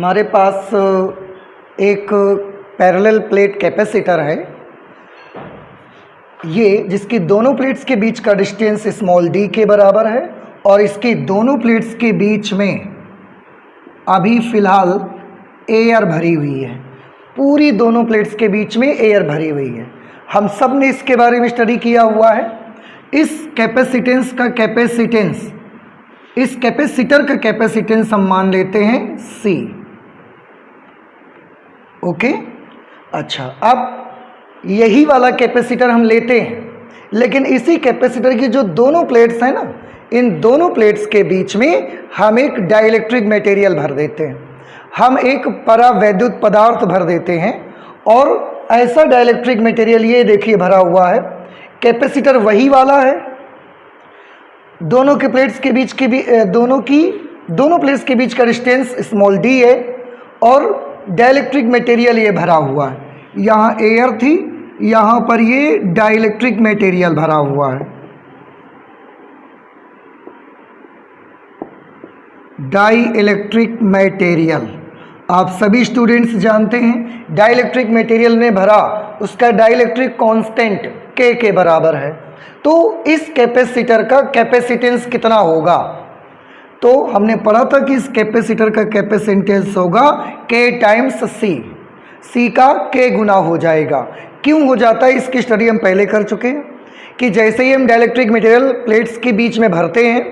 हमारे पास एक parallel plate capacitor है, ये जिसकी दोनों प्लेट्स के बीच का डिस्टेंस स्मॉल डी के बराबर है और इसकी दोनों प्लेट्स के बीच में अभी फ़िलहाल एयर भरी हुई है। पूरी दोनों प्लेट्स के बीच में एयर भरी हुई है। हम सब ने इसके बारे में स्टडी किया हुआ है। इस कैपेसिटेंस का कैपेसिटेंस, इस कैपेसिटर का कैपेसिटेंस हम मान लेते हैं C। ओके, अच्छा, अब यही वाला कैपेसिटर हम लेते हैं, लेकिन इसी कैपेसिटर की जो दोनों प्लेट्स हैं ना, इन दोनों प्लेट्स के बीच में हम एक डाइलेक्ट्रिक मटेरियल भर देते हैं, हम एक परावैद्युत पदार्थ भर देते हैं। और ऐसा डाइलेक्ट्रिक मटेरियल ये देखिए भरा हुआ है। कैपेसिटर वही वाला है, दोनों के प्लेट्स के बीच की भी दोनों प्लेट्स के बीच का डिस्टेंस स्मॉल डी है और डाइलेक्ट्रिक मटेरियल ये भरा हुआ है। यहाँ एयर थी, यहाँ पर ये डाइलेक्ट्रिक मटेरियल भरा हुआ है। डाइलेक्ट्रिक मटेरियल आप सभी स्टूडेंट्स जानते हैं, डाइलेक्ट्रिक मटेरियल ने भरा, उसका डाइलेक्ट्रिक कांस्टेंट K के बराबर है। तो इस कैपेसिटर का कैपेसिटेंस कितना होगा? तो हमने पढ़ा था कि इस कैपेसिटर का कैपेसिटेंस होगा K टाइम्स C का K गुना हो जाएगा। क्यों हो जाता है इसकी स्टडी हम पहले कर चुके हैं कि जैसे ही हम डाइलेक्ट्रिक मटेरियल प्लेट्स के बीच में भरते हैं,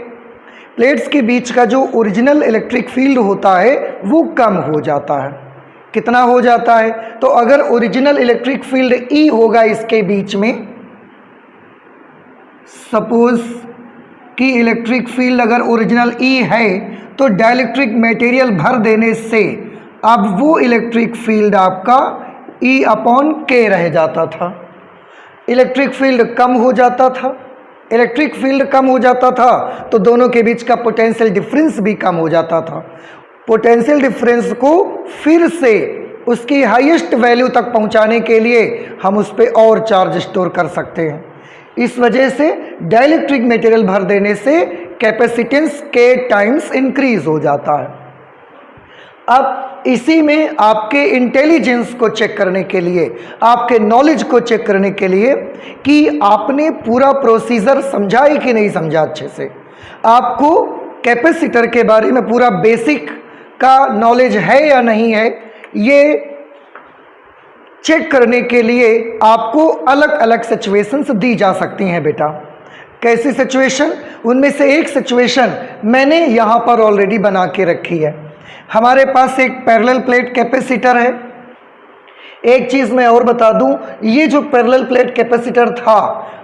प्लेट्स के बीच का जो ओरिजिनल इलेक्ट्रिक फील्ड होता है वो कम हो जाता है। कितना हो जाता है? तो अगर ओरिजिनल इलेक्ट्रिक फील्ड E होगा इसके बीच में, सपोज कि इलेक्ट्रिक फील्ड अगर ओरिजिनल E है, तो डाइलेक्ट्रिक मटेरियल भर देने से अब वो इलेक्ट्रिक फील्ड आपका E अपॉन K रह जाता था। इलेक्ट्रिक फील्ड कम हो जाता था, इलेक्ट्रिक फील्ड कम हो जाता था तो दोनों के बीच का पोटेंशियल डिफरेंस भी कम हो जाता था। पोटेंशियल डिफरेंस को फिर से उसकी हाईएस्ट वैल्यू तक पहुंचाने के लिए हम उस पर और चार्ज स्टोर कर सकते हैं। इस वजह से डाइलेक्ट्रिक मटेरियल भर देने से कैपेसिटेंस K टाइम्स इंक्रीज हो जाता है। अब इसी में आपके इंटेलिजेंस को चेक करने के लिए, आपके नॉलेज को चेक करने के लिए कि आपने पूरा प्रोसीजर समझा है कि नहीं समझा अच्छे से, आपको कैपेसिटर के बारे में पूरा बेसिक का नॉलेज है या नहीं है, ये चेक करने के लिए आपको अलग अलग सिचुएशंस दी जा सकती हैं बेटा। कैसी सिचुएशन? उनमें से एक सिचुएशन मैंने यहाँ पर ऑलरेडी बना के रखी है। हमारे पास एक पैरेलल प्लेट कैपेसिटर है। एक चीज़ मैं और बता दूं, ये जो पैरेलल प्लेट कैपेसिटर था,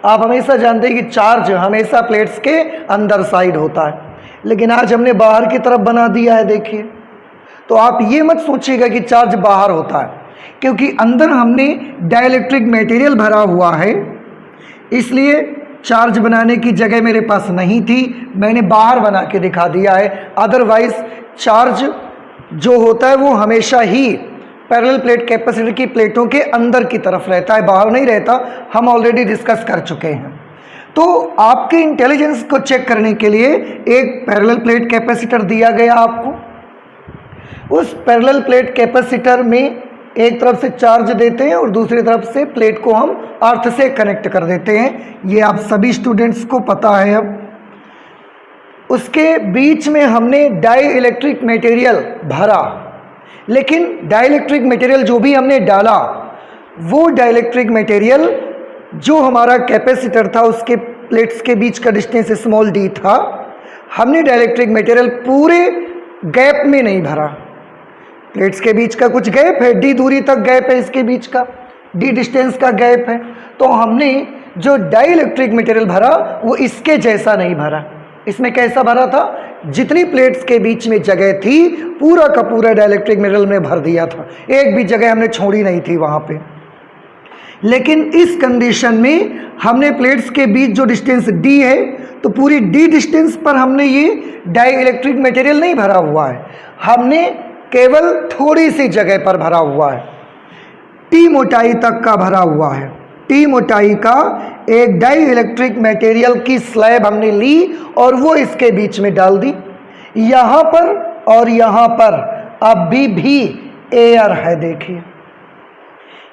आप हमेशा जानते हैं कि चार्ज हमेशा प्लेट्स के अंदर साइड होता है, लेकिन आज हमने बाहर की तरफ बना दिया है। देखिए, तो आप ये मत सोचिएगा कि चार्ज बाहर होता है, क्योंकि अंदर हमने डाइलेक्ट्रिक मटेरियल भरा हुआ है, इसलिए चार्ज बनाने की जगह मेरे पास नहीं थी, मैंने बाहर बना के दिखा दिया है। अदरवाइज चार्ज जो होता है वो हमेशा ही पैरेलल प्लेट कैपेसिटर की प्लेटों के अंदर की तरफ रहता है, बाहर नहीं रहता। हम ऑलरेडी डिस्कस कर चुके हैं। तो आपके इंटेलिजेंस को चेक करने के लिए एक पैरेलल प्लेट कैपेसिटर दिया गया आपको। उस पैरेलल प्लेट कैपेसिटर में एक तरफ से चार्ज देते हैं और दूसरी तरफ से प्लेट को हम अर्थ से कनेक्ट कर देते हैं। ये आप सभी स्टूडेंट्स को पता है। अब उसके बीच में हमने डाई इलेक्ट्रिक मटेरियल भरा, लेकिन डाइलेक्ट्रिक मटेरियल जो भी हमने डाला, वो डाइलेक्ट्रिक मटेरियल जो हमारा कैपेसिटर था उसके प्लेट्स के बीच का डिस्टेंस स्मॉल d था, हमने डाइलेक्ट्रिक मटेरियल पूरे गैप में नहीं भरा। प्लेट्स के बीच का कुछ गैप है, d दूरी तक गैप है, इसके बीच का d डिस्टेंस का गैप है। तो हमने जो डाइलेक्ट्रिक मटेरियल भरा वो इसके जैसा नहीं भरा। इसमें कैसा भरा था? जितनी प्लेट्स के बीच में जगह थी पूरा का पूरा डाइलेक्ट्रिक मटेरियल में भर दिया था, एक भी जगह हमने छोड़ी नहीं थी वहाँ पे। लेकिन इस कंडीशन में हमने प्लेट्स के बीच जो डिस्टेंस d है, तो पूरी d डिस्टेंस पर हमने ये डाई इलेक्ट्रिक मटेरियल नहीं भरा हुआ है, हमने केवल थोड़ी सी जगह पर भरा हुआ है। T मोटाई तक का भरा हुआ है। T मोटाई का एक डाई इलेक्ट्रिक मटेरियल की स्लैब हमने ली और वो इसके बीच में डाल दी। यहाँ पर और यहाँ पर अभी भी एयर है। देखिए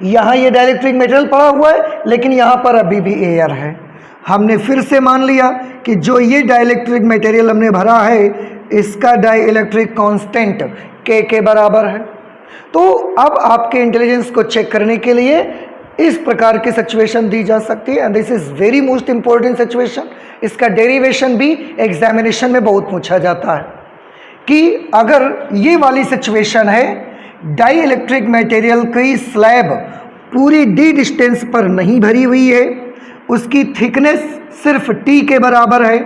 यहाँ ये डाइलेक्ट्रिक मटेरियल पड़ा हुआ है, लेकिन यहाँ पर अभी भी एयर है। हमने फिर से मान लिया कि जो ये डाइलेक्ट्रिक मटेरियल हमने भरा है इसका डाइलेक्ट्रिक कांस्टेंट K के बराबर है। तो अब आपके इंटेलिजेंस को चेक करने के लिए इस प्रकार की सिचुएशन दी जा सकती है, and this is very most important situation. इसका डेरिवेशन भी एग्जामिनेशन में बहुत पूछा जाता है कि अगर ये वाली सिचुएशन है, डाई इलेक्ट्रिक मटेरियल की स्लैब पूरी d डिस्टेंस पर नहीं भरी हुई है, उसकी थिकनेस सिर्फ t के बराबर है,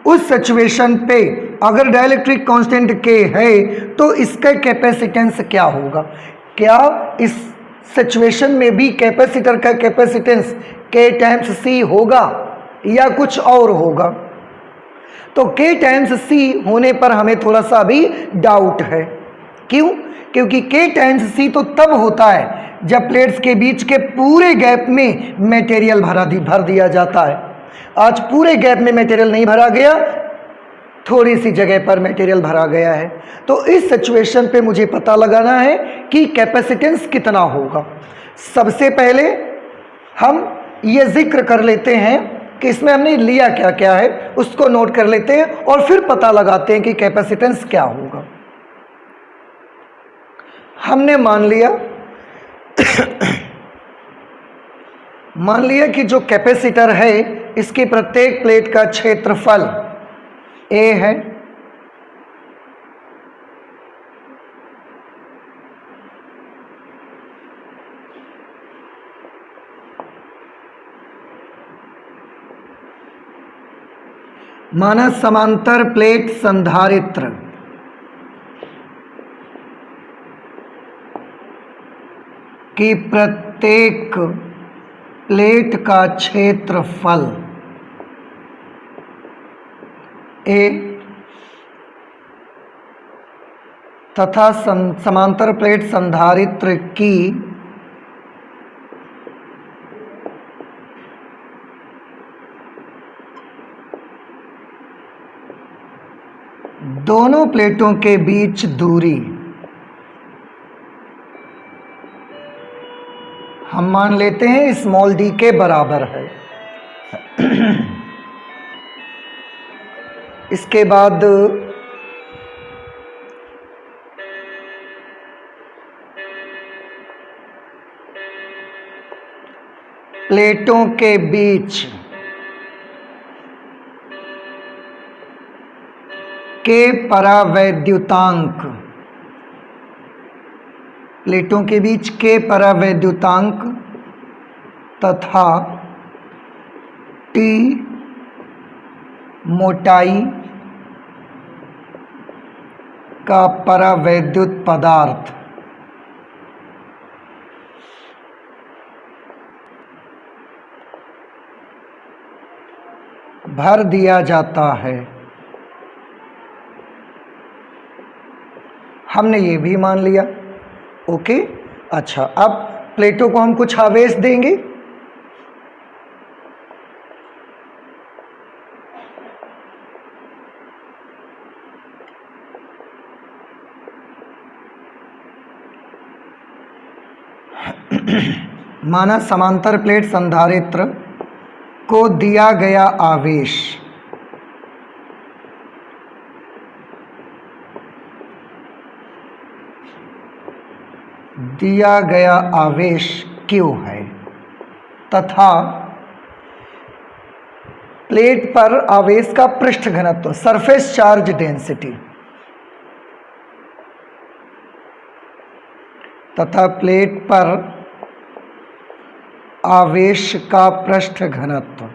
उस सिचुएशन पे अगर डाइलेक्ट्रिक कांस्टेंट K है तो इसका कैपेसिटेंस क्या होगा? क्या इस सिचुएशन में भी कैपेसिटर का कैपेसिटेंस K टाइम्स C होगा या कुछ और होगा? तो K टाइम्स C होने पर हमें थोड़ा सा भी डाउट है। क्यों? क्योंकि K टाइम्स C तो तब होता है जब प्लेट्स के बीच के पूरे गैप में मटेरियल भर दिया जाता है। आज पूरे गैप में मटेरियल नहीं भरा गया, थोड़ी सी जगह पर मटेरियल भरा गया है। तो इस सिचुएशन पे मुझे पता लगाना है कि कैपेसिटेंस कितना होगा। सबसे पहले हम ये जिक्र कर लेते हैं कि इसमें हमने लिया क्या क्या है, उसको नोट कर लेते हैं और फिर पता लगाते हैं कि कैपेसिटेंस क्या होगा। हमने मान लिया कि जो कैपेसिटर है इसकी प्रत्येक प्लेट का क्षेत्रफल A है, माना समांतर प्लेट संधारित्र की प्रत्येक प्लेट का क्षेत्रफल A तथा समांतर प्लेट संधारित्र की दोनों प्लेटों के बीच दूरी हम मान लेते हैं स्मॉल d के बराबर है। इसके बाद प्लेटों के बीच के परावैद्युतांक, प्लेटों के बीच के परावैद्युतांक तथा T मोटाई का परावैद्युत पदार्थ भर दिया जाता है। हमने ये भी मान लिया। ओके, अच्छा, अब प्लेटों को हम कुछ आवेश देंगे। माना समांतर प्लेट संधारित्र को दिया गया आवेश Q है तथा प्लेट पर आवेश का पृष्ठ घनत्व सरफेस चार्ज डेंसिटी तथा प्लेट पर आवेश का पृष्ठ घनत्व,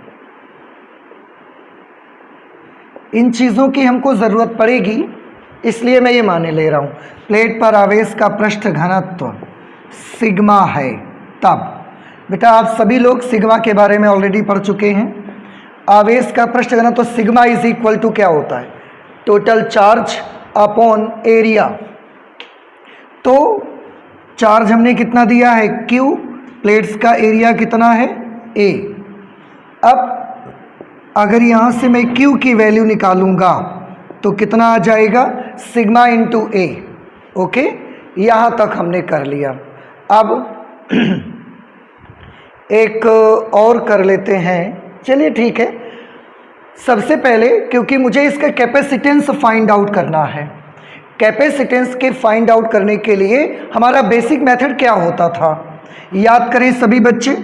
इन चीज़ों की हमको ज़रूरत पड़ेगी, इसलिए मैं ये मान ले रहा हूँ। प्लेट पर आवेश का पृष्ठ घनत्व सिग्मा है। तब बेटा आप सभी लोग सिग्मा के बारे में ऑलरेडी पढ़ चुके हैं। आवेश का पृष्ठ घनत्व सिग्मा इज इक्वल टू क्या होता है? Total charge upon area. तो चार्ज हमने कितना दिया है? Q। प्लेट्स का एरिया कितना है? A। अब अगर यहाँ से मैं Q की वैल्यू निकालूंगा तो कितना आ जाएगा? Sigma into A। ओके, यहाँ तक हमने कर लिया। अब एक और कर लेते हैं, चलिए ठीक है। सबसे पहले क्योंकि मुझे इसका कैपेसिटेंस फाइंड आउट करना है, कैपेसिटेंस के फाइंड आउट करने के लिए हमारा बेसिक मेथड क्या होता था, याद करें सभी बच्चे।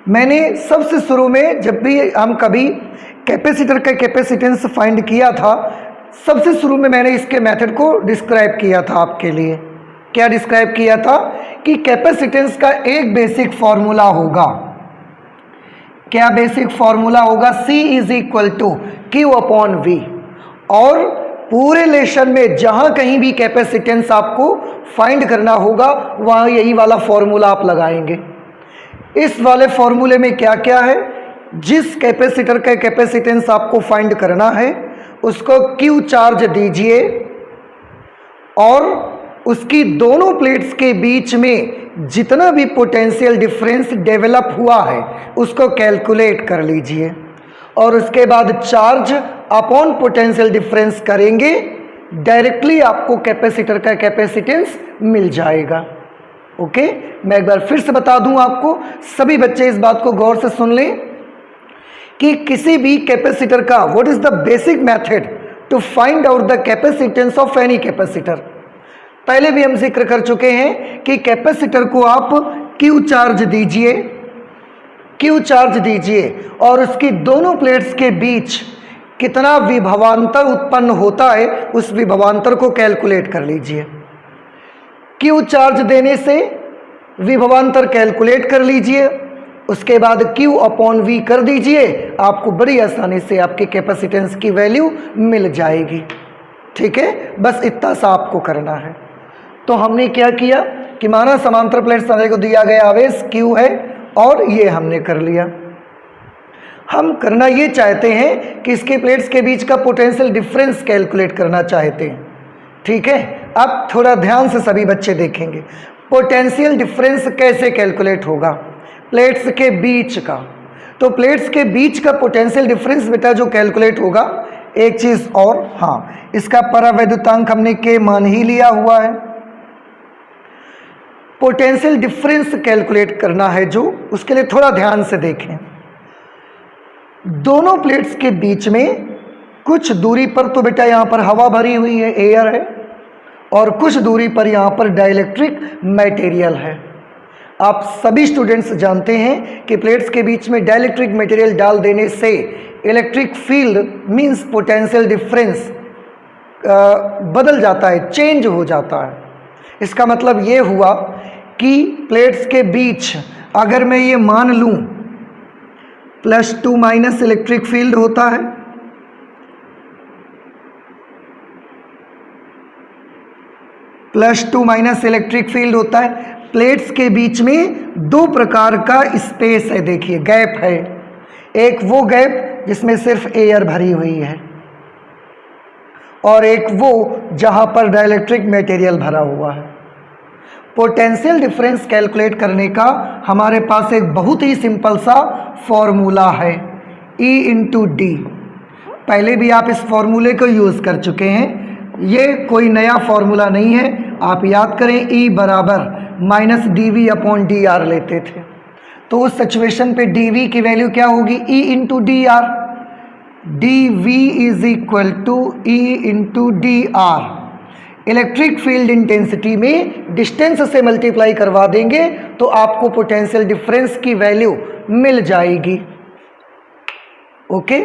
मैंने सबसे शुरू में जब भी हम कभी कैपेसिटर का कैपेसिटेंस फाइंड किया था, सबसे शुरू में मैंने इसके मेथड को डिस्क्राइब किया था आपके लिए। क्या डिस्क्राइब किया था कि कैपेसिटेंस का एक बेसिक फॉर्मूला होगा। क्या बेसिक फॉर्मूला होगा? C is equal to Q upon V। और पूरे लेशन में जहां कहीं भी कैपेसिटेंस आपको फाइंड करना होगा वहां यही वाला फॉर्मूला आप लगाएंगे। इस वाले फॉर्मूले में क्या क्या है? जिस कैपेसिटर का कैपेसिटेंस आपको फाइंड करना है उसको Q चार्ज दीजिए और उसकी दोनों प्लेट्स के बीच में जितना भी पोटेंशियल डिफरेंस डेवलप हुआ है उसको कैलकुलेट कर लीजिए और उसके बाद चार्ज अपॉन पोटेंशियल डिफरेंस करेंगे, डायरेक्टली आपको कैपेसिटर का कैपेसिटेंस मिल जाएगा। ओके, मैं एक बार फिर से बता दूं आपको, सभी बच्चे इस बात को गौर से सुन लें कि किसी भी कैपेसिटर का what is the basic method to find out the capacitance of any capacitor. पहले भी हम जिक्र कर चुके हैं कि कैपेसिटर को आप Q चार्ज दीजिए, Q चार्ज दीजिए और उसकी दोनों प्लेट्स के बीच कितना विभवांतर उत्पन्न होता है उस विभवांतर को कैलकुलेट कर लीजिए। Q चार्ज देने से विभवांतर कैलकुलेट कर लीजिए, उसके बाद Q अपॉन V कर दीजिए, आपको बड़ी आसानी से आपके कैपेसिटेंस की वैल्यू मिल जाएगी। ठीक है, बस इतना सा आपको करना है। तो हमने क्या किया कि माना समांतर प्लेट संरचना को दिया गया आवेश Q है और ये हमने कर लिया। हम करना ये चाहते हैं कि इसके प्लेट्स के बीच का पोटेंशियल डिफरेंस कैलकुलेट करना चाहते हैं। ठीक है, अब थोड़ा ध्यान से सभी बच्चे देखेंगे पोटेंशियल डिफरेंस कैसे कैलकुलेट होगा प्लेट्स के बीच का। तो प्लेट्स के बीच का पोटेंशियल डिफरेंस बेटा जो कैलकुलेट होगा, एक चीज़ और, हाँ, इसका परावैद्युतांक हमने के मान ही लिया हुआ है। पोटेंशियल डिफरेंस कैलकुलेट करना है जो, उसके लिए थोड़ा ध्यान से देखें। दोनों प्लेट्स के बीच में कुछ दूरी पर तो बेटा यहाँ पर हवा भरी हुई है, एयर है, और कुछ दूरी पर यहाँ पर डाइलेक्ट्रिक मटेरियल है। आप सभी स्टूडेंट्स जानते हैं कि प्लेट्स के बीच में डाइलेक्ट्रिक मटेरियल डाल देने से electric field means potential difference बदल जाता है, चेंज हो जाता है। इसका मतलब ये हुआ कि प्लेट्स के बीच अगर मैं ये मान लूँ +2 इलेक्ट्रिक फील्ड होता है, +2 इलेक्ट्रिक फील्ड होता है। प्लेट्स के बीच में दो प्रकार का स्पेस है, देखिए गैप है। एक वो गैप जिसमें सिर्फ एयर भरी हुई है और एक वो जहां पर डाइलेक्ट्रिक मटेरियल भरा हुआ है। पोटेंशियल डिफरेंस कैलकुलेट करने का हमारे पास एक बहुत ही सिंपल सा फॉर्मूला है, E × D। पहले भी आप इस फॉर्मूले को यूज़ कर चुके हैं, ये कोई नया फॉर्मूला नहीं है। आप याद करें E बराबर -dV/dr लेते थे, तो उस सिचुएशन पे dV की वैल्यू क्या होगी? E × dr। dV is equal to E × dr। Electric field intensity में डिस्टेंस से मल्टीप्लाई करवा देंगे तो आपको पोटेंशियल डिफरेंस की वैल्यू मिल जाएगी। ओके,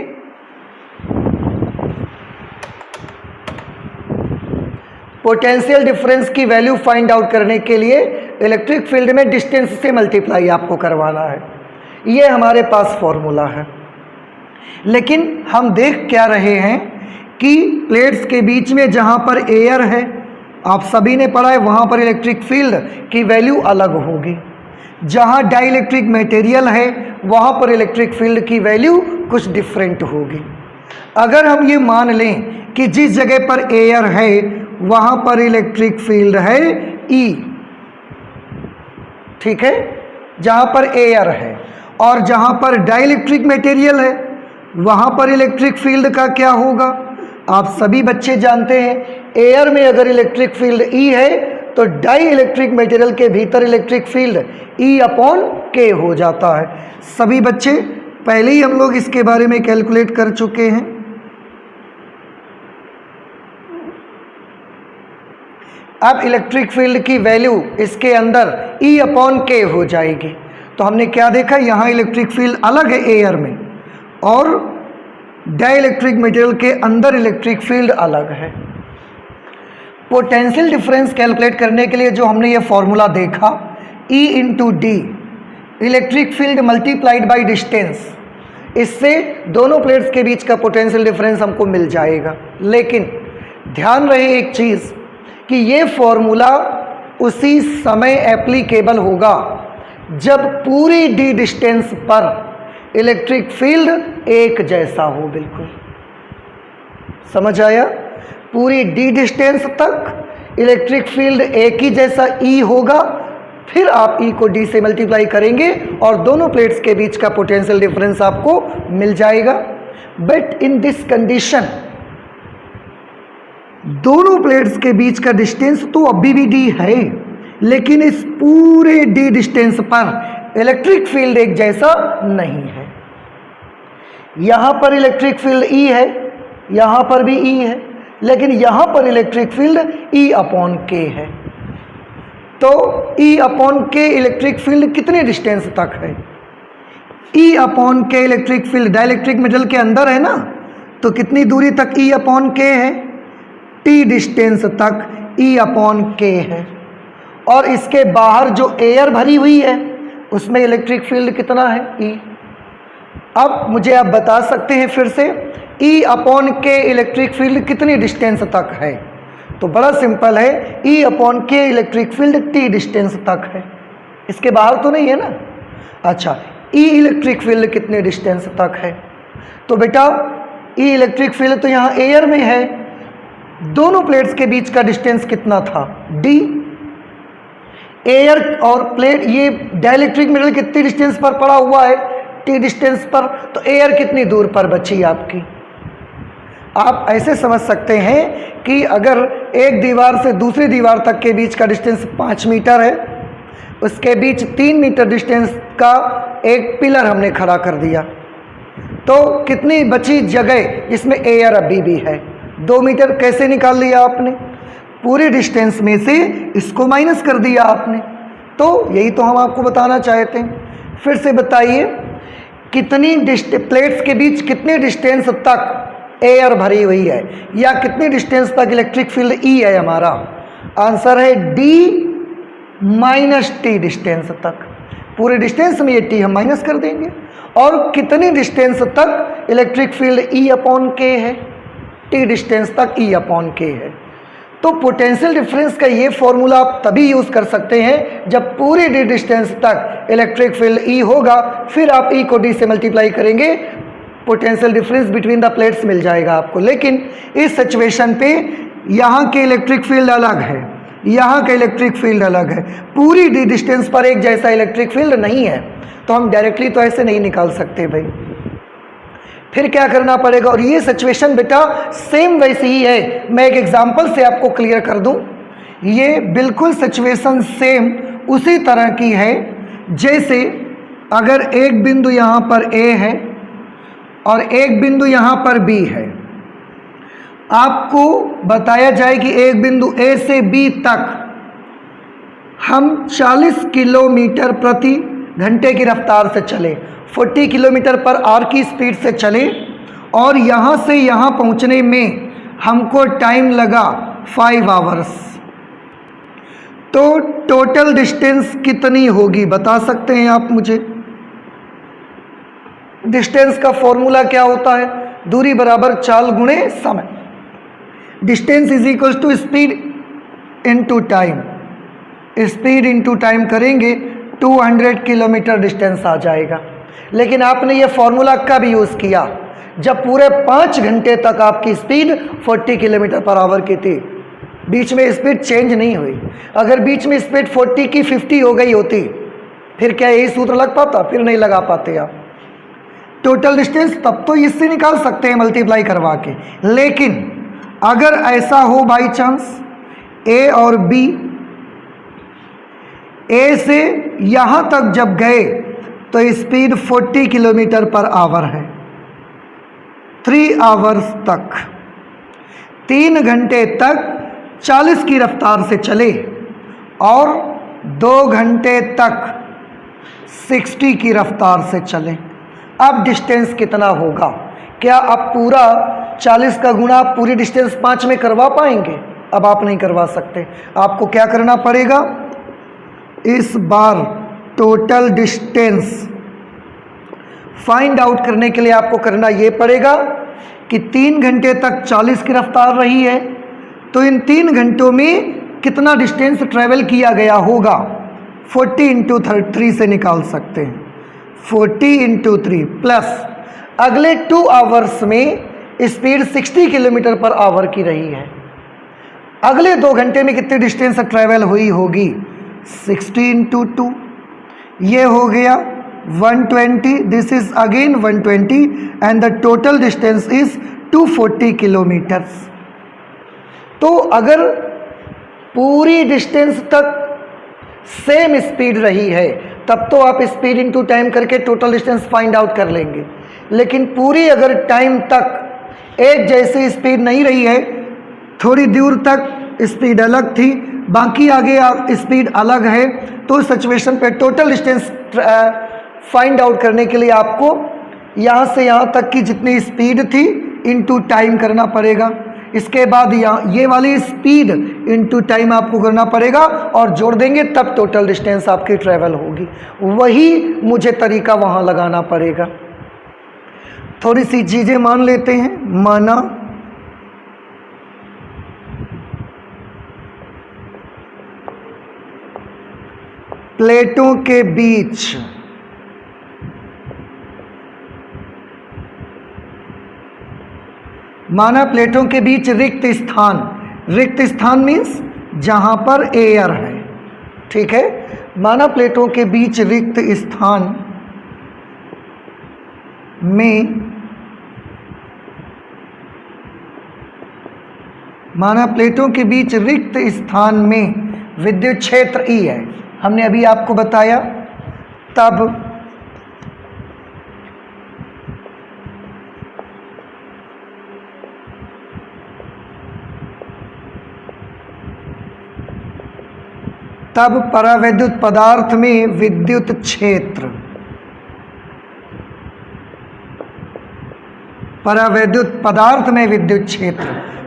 पोटेंशियल डिफरेंस की वैल्यू फाइंड आउट करने के लिए इलेक्ट्रिक फील्ड में डिस्टेंस से मल्टीप्लाई आपको करवाना है। ये हमारे पास फॉर्मूला है। लेकिन हम देख क्या रहे हैं कि प्लेट्स के बीच में जहाँ पर एयर है, आप सभी ने पढ़ा है, वहाँ पर इलेक्ट्रिक फील्ड की वैल्यू अलग होगी। जहाँ डाइलेक्ट्रिक मटेरियल है वहाँ पर इलेक्ट्रिक फील्ड की वैल्यू कुछ डिफरेंट होगी। अगर हम ये मान लें कि जिस जगह पर एयर है वहाँ पर इलेक्ट्रिक फील्ड है E, ठीक है, जहाँ पर एयर है, और जहाँ पर डाइलेक्ट्रिक मटेरियल है वहाँ पर इलेक्ट्रिक फील्ड का क्या होगा? आप सभी बच्चे जानते हैं एयर में अगर इलेक्ट्रिक फील्ड E है तो डाई इलेक्ट्रिक मटेरियल के भीतर इलेक्ट्रिक फील्ड E/K हो जाता है। सभी बच्चे पहले ही हम लोग इसके बारे में कैलकुलेट कर चुके हैं। अब इलेक्ट्रिक फील्ड की वैल्यू इसके अंदर E/K हो जाएगी। तो हमने क्या देखा, यहाँ इलेक्ट्रिक फील्ड अलग है एयर में और डाइलेक्ट्रिक मटेरियल के अंदर इलेक्ट्रिक फील्ड अलग है। पोटेंशियल डिफरेंस कैलकुलेट करने के लिए जो हमने ये फॉर्मूला देखा E/D electric field multiplied by distance, इससे दोनों प्लेट्स के बीच का पोटेंशियल डिफरेंस हमको मिल जाएगा। लेकिन ध्यान रहे एक चीज़ कि ये फॉर्मूला उसी समय एप्लीकेबल होगा जब पूरी D डिस्टेंस पर इलेक्ट्रिक फील्ड एक जैसा हो। बिल्कुल समझ आया? पूरी D डिस्टेंस तक इलेक्ट्रिक फील्ड एक ही जैसा E होगा, फिर आप E को D से मल्टीप्लाई करेंगे और दोनों प्लेट्स के बीच का पोटेंशियल डिफरेंस आपको मिल जाएगा। बट इन दिस कंडीशन दोनों प्लेट्स के बीच का डिस्टेंस तो अभी भी D है, लेकिन इस पूरे D डिस्टेंस पर इलेक्ट्रिक फील्ड एक जैसा नहीं है। यहाँ पर इलेक्ट्रिक फील्ड E है, यहाँ पर भी E है, लेकिन यहाँ पर इलेक्ट्रिक फील्ड E/K है। तो E/K इलेक्ट्रिक फील्ड कितने डिस्टेंस तक है? E/K electric field dielectric material के अंदर है ना, तो कितनी दूरी तक E/K है? T डिस्टेंस तक E/K है। और इसके बाहर जो एयर भरी हुई है उसमें इलेक्ट्रिक फील्ड कितना है? E। अब मुझे आप बता सकते हैं फिर से E/K इलेक्ट्रिक फील्ड कितनी डिस्टेंस तक है? तो बड़ा सिंपल है, E/K electric field T distance तक है, इसके बाहर तो नहीं है ना। अच्छा, E इलेक्ट्रिक फील्ड कितने डिस्टेंस तक है? तो बेटा E इलेक्ट्रिक फील्ड तो यहाँ एयर में है, दोनों प्लेट्स के बीच का डिस्टेंस कितना था? D। एयर और प्लेट ये डाइलेक्ट्रिक मटेरियल कितनी डिस्टेंस पर पड़ा हुआ है? T डिस्टेंस पर। तो एयर कितनी दूर पर बची आपकी? आप ऐसे समझ सकते हैं कि अगर एक दीवार से दूसरी दीवार तक के बीच का डिस्टेंस 5 मीटर है, उसके बीच 3 मीटर डिस्टेंस का एक पिलर हमने खड़ा कर दिया, तो कितनी बची जगह जिसमें एयर अभी भी है? 2 मीटर। कैसे निकाल लिया आपने? पूरी डिस्टेंस में से इसको माइनस कर दिया आपने। तो यही तो हम आपको बताना चाहते हैं। फिर से बताइए, कितनी प्लेट्स के बीच कितने डिस्टेंस तक एयर भरी हुई है, या कितनी डिस्टेंस तक इलेक्ट्रिक फील्ड E है हमारा? आंसर है D - T डिस्टेंस तक। पूरे डिस्टेंस में ये T हम माइनस कर देंगे। और कितनी डिस्टेंस तक इलेक्ट्रिक फील्ड E/K है? T डिस्टेंस तक E/K है। तो पोटेंशियल डिफरेंस का ये फॉर्मूला आप तभी यूज़ कर सकते हैं जब पूरी D डिस्टेंस तक इलेक्ट्रिक फील्ड E होगा, फिर आप E को D से मल्टीप्लाई करेंगे, potential difference between the plates मिल जाएगा आपको। लेकिन इस सिचुएशन पे यहाँ के इलेक्ट्रिक फील्ड अलग है, यहाँ का इलेक्ट्रिक फील्ड अलग है, पूरी D डिस्टेंस पर एक जैसा इलेक्ट्रिक फील्ड नहीं है, तो हम डायरेक्टली तो ऐसे नहीं निकाल सकते भाई। फिर क्या करना पड़ेगा? और ये सिचुएशन बेटा सेम वैसी ही है। मैं एक एग्जांपल से आपको क्लियर कर दूं, ये बिल्कुल सिचुएशन सेम उसी तरह की है जैसे अगर एक बिंदु यहाँ पर A है और एक बिंदु यहाँ पर B है। आपको बताया जाए कि एक बिंदु A से B तक हम 40 किलोमीटर प्रति घंटे की रफ्तार से चले, 40 किलोमीटर पर आवर की स्पीड से चले, और यहाँ से यहाँ पहुँचने में हमको टाइम लगा 5 आवर्स। तो टोटल डिस्टेंस कितनी होगी बता सकते हैं आप मुझे? डिस्टेंस का फॉर्मूला क्या होता है? दूरी बराबर चाल गुणे समय। Distance is equal to speed into time. Speed into time करेंगे 200 किलोमीटर डिस्टेंस आ जाएगा। लेकिन आपने ये फॉर्मूला कब यूज़ किया? जब पूरे 5 घंटे तक आपकी स्पीड 40 किलोमीटर पर आवर की थी, बीच में स्पीड चेंज नहीं हुई। अगर बीच में स्पीड 40 की 50 हो गई होती, फिर क्या यही सूत्र लग पाता? फिर नहीं लगा पाते आप। टोटल डिस्टेंस तब तो इससे निकाल सकते हैं मल्टीप्लाई करवा के, लेकिन अगर ऐसा हो बाई चांस ए और बी, ए से यहाँ तक जब गए तो स्पीड 40 किलोमीटर पर आवर है, 3 आवर्स तक, 3 घंटे तक 40 की रफ्तार से चले और 2 घंटे तक 60 की रफ्तार से चले। अब डिस्टेंस कितना होगा? क्या आप पूरा 40 का गुणा आप पूरी डिस्टेंस 5 में करवा पाएंगे? अब आप नहीं करवा सकते। आपको क्या करना पड़ेगा? इस बार टोटल डिस्टेंस फाइंड आउट करने के लिए आपको करना ये पड़ेगा कि 3 घंटे तक 40 की रफ्तार रही है, तो इन 3 घंटों में कितना डिस्टेंस ट्रेवल किया गया होगा? 40 इंटू 3 से निकाल सकते हैं। 40 इंटू 3 प्लस अगले 2 आवर्स में स्पीड 60 किलोमीटर पर आवर की रही है। अगले 2 घंटे में कितनी डिस्टेंस ट्रेवल हुई होगी? 60 इंटू 2, ये हो गया 120, this is again 120 and the total distance is 240 kilometres. तो अगर पूरी डिस्टेंस तक सेम स्पीड रही है तब तो आप स्पीड इनटू टाइम करके टोटल डिस्टेंस फाइंड आउट कर लेंगे, लेकिन पूरी अगर टाइम तक एक जैसी स्पीड नहीं रही है, थोड़ी दूर तक स्पीड अलग थी, बाकी आगे स्पीड अलग है, तो इस सिचुएशन पे टोटल डिस्टेंस फाइंड आउट करने के लिए आपको यहाँ से यहाँ तक की जितनी स्पीड थी इनटू टाइम करना पड़ेगा। इसके बाद यहाँ ये वाली स्पीड इनटू टाइम आपको करना पड़ेगा और जोड़ देंगे, तब टोटल डिस्टेंस आपकी ट्रेवल होगी। वही मुझे तरीका वहाँ लगाना पड़ेगा। थोड़ी सी चीज़ें मान लेते हैं। माना प्लेटों के बीच प्लेटों के बीच रिक्त स्थान मीन्स जहां पर एयर है, ठीक है। माना प्लेटों के बीच रिक्त स्थान में विद्युत क्षेत्र E है, हमने अभी आपको बताया। तब परावैद्युत पदार्थ में विद्युत क्षेत्र,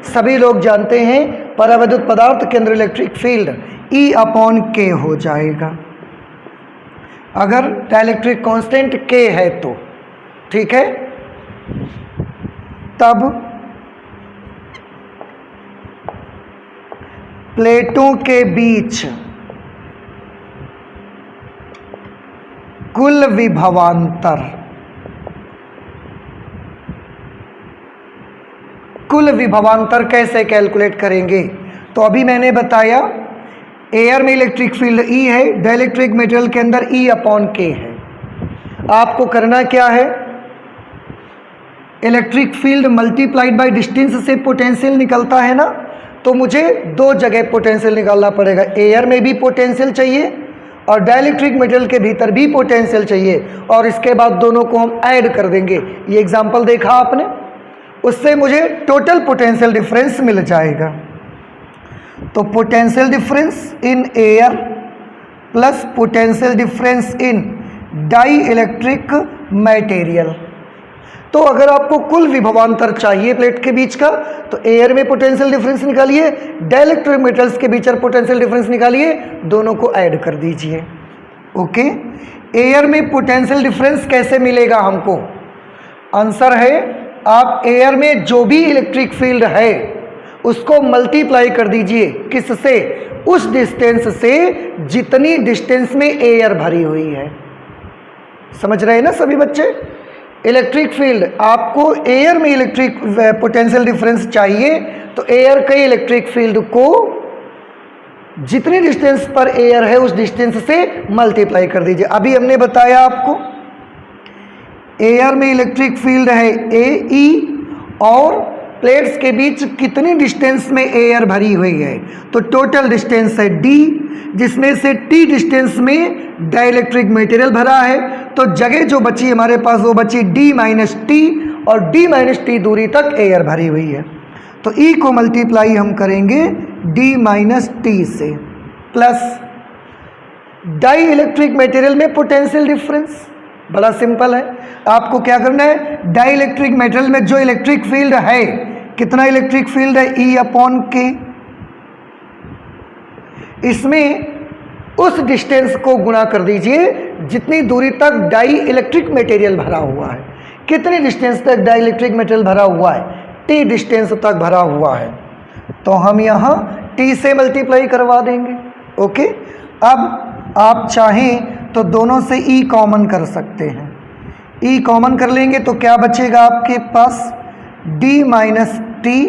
सभी लोग जानते हैं परावैद्युत पदार्थ के अंदर इलेक्ट्रिक फील्ड E/K हो जाएगा अगर डाइलेक्ट्रिक कांस्टेंट K है तो, ठीक है। तब प्लेटों के बीच कुल विभवांतर कैसे कैलकुलेट करेंगे? तो अभी मैंने बताया एयर में इलेक्ट्रिक फील्ड E है, डाइलेक्ट्रिक मटेरियल के अंदर E/K है। आपको करना क्या है? Electric field multiplied by distance से पोटेंशियल निकलता है ना, तो मुझे 2 जगह पोटेंशियल निकालना पड़ेगा। एयर में भी पोटेंशियल चाहिए और डाइलेक्ट्रिक मटेरियल के भीतर भी पोटेंशियल चाहिए, और इसके बाद दोनों को हम ऐड कर देंगे। ये एग्जांपल देखा आपने, उससे मुझे टोटल पोटेंशियल डिफरेंस मिल जाएगा। तो potential difference in air plus potential difference in dielectric material. तो अगर आपको कुल विभवांतर चाहिए प्लेट के बीच का, तो एयर में पोटेंशियल डिफरेंस निकालिए, डाइलेक्ट्रिक मेटल्स के बीच पोटेंशियल डिफरेंस निकालिए, दोनों को ऐड कर दीजिए। ओके, एयर में पोटेंशियल डिफरेंस कैसे मिलेगा हमको? आंसर है, आप एयर में जो भी इलेक्ट्रिक फील्ड है उसको मल्टीप्लाई कर दीजिए, किससे? उस डिस्टेंस से जितनी डिस्टेंस में एयर भरी हुई है। समझ रहे हैं ना सभी बच्चे? इलेक्ट्रिक फील्ड, आपको एयर में इलेक्ट्रिक पोटेंशियल डिफरेंस चाहिए, तो एयर के इलेक्ट्रिक फील्ड को जितनी डिस्टेंस पर एयर है उस डिस्टेंस से मल्टीप्लाई कर दीजिए। अभी हमने बताया आपको एयर में इलेक्ट्रिक फील्ड है AE और प्लेट्स के बीच कितनी डिस्टेंस में एयर भरी हुई है, तो टोटल डिस्टेंस है d, जिसमें से t डिस्टेंस में डाइलेक्ट्रिक मटेरियल भरा है, तो जगह जो बची हमारे पास वो बची d माइनस टी, और d माइनस टी दूरी तक एयर भरी हुई है। तो E को मल्टीप्लाई हम करेंगे d माइनस टी से, प्लस डाई इलेक्ट्रिक मटेरियल में पोटेंशियल डिफरेंस। बड़ा सिंपल है, आपको क्या करना है, डाई इलेक्ट्रिक मटेरियल में जो इलेक्ट्रिक फील्ड है, कितना इलेक्ट्रिक फील्ड है, E अपॉन के। इसमें उस डिस्टेंस को गुणा कर दीजिए जितनी दूरी तक डाई इलेक्ट्रिक मटेरियल भरा हुआ है। कितनी डिस्टेंस तक डाई इलेक्ट्रिक मटेरियल भरा हुआ है, T डिस्टेंस तक भरा हुआ है, तो हम यहाँ T से मल्टीप्लाई करवा देंगे। ओके, अब आप चाहें तो दोनों से E कॉमन कर सकते हैं। E कॉमन कर लेंगे तो क्या बचेगा आपके पास, D minus T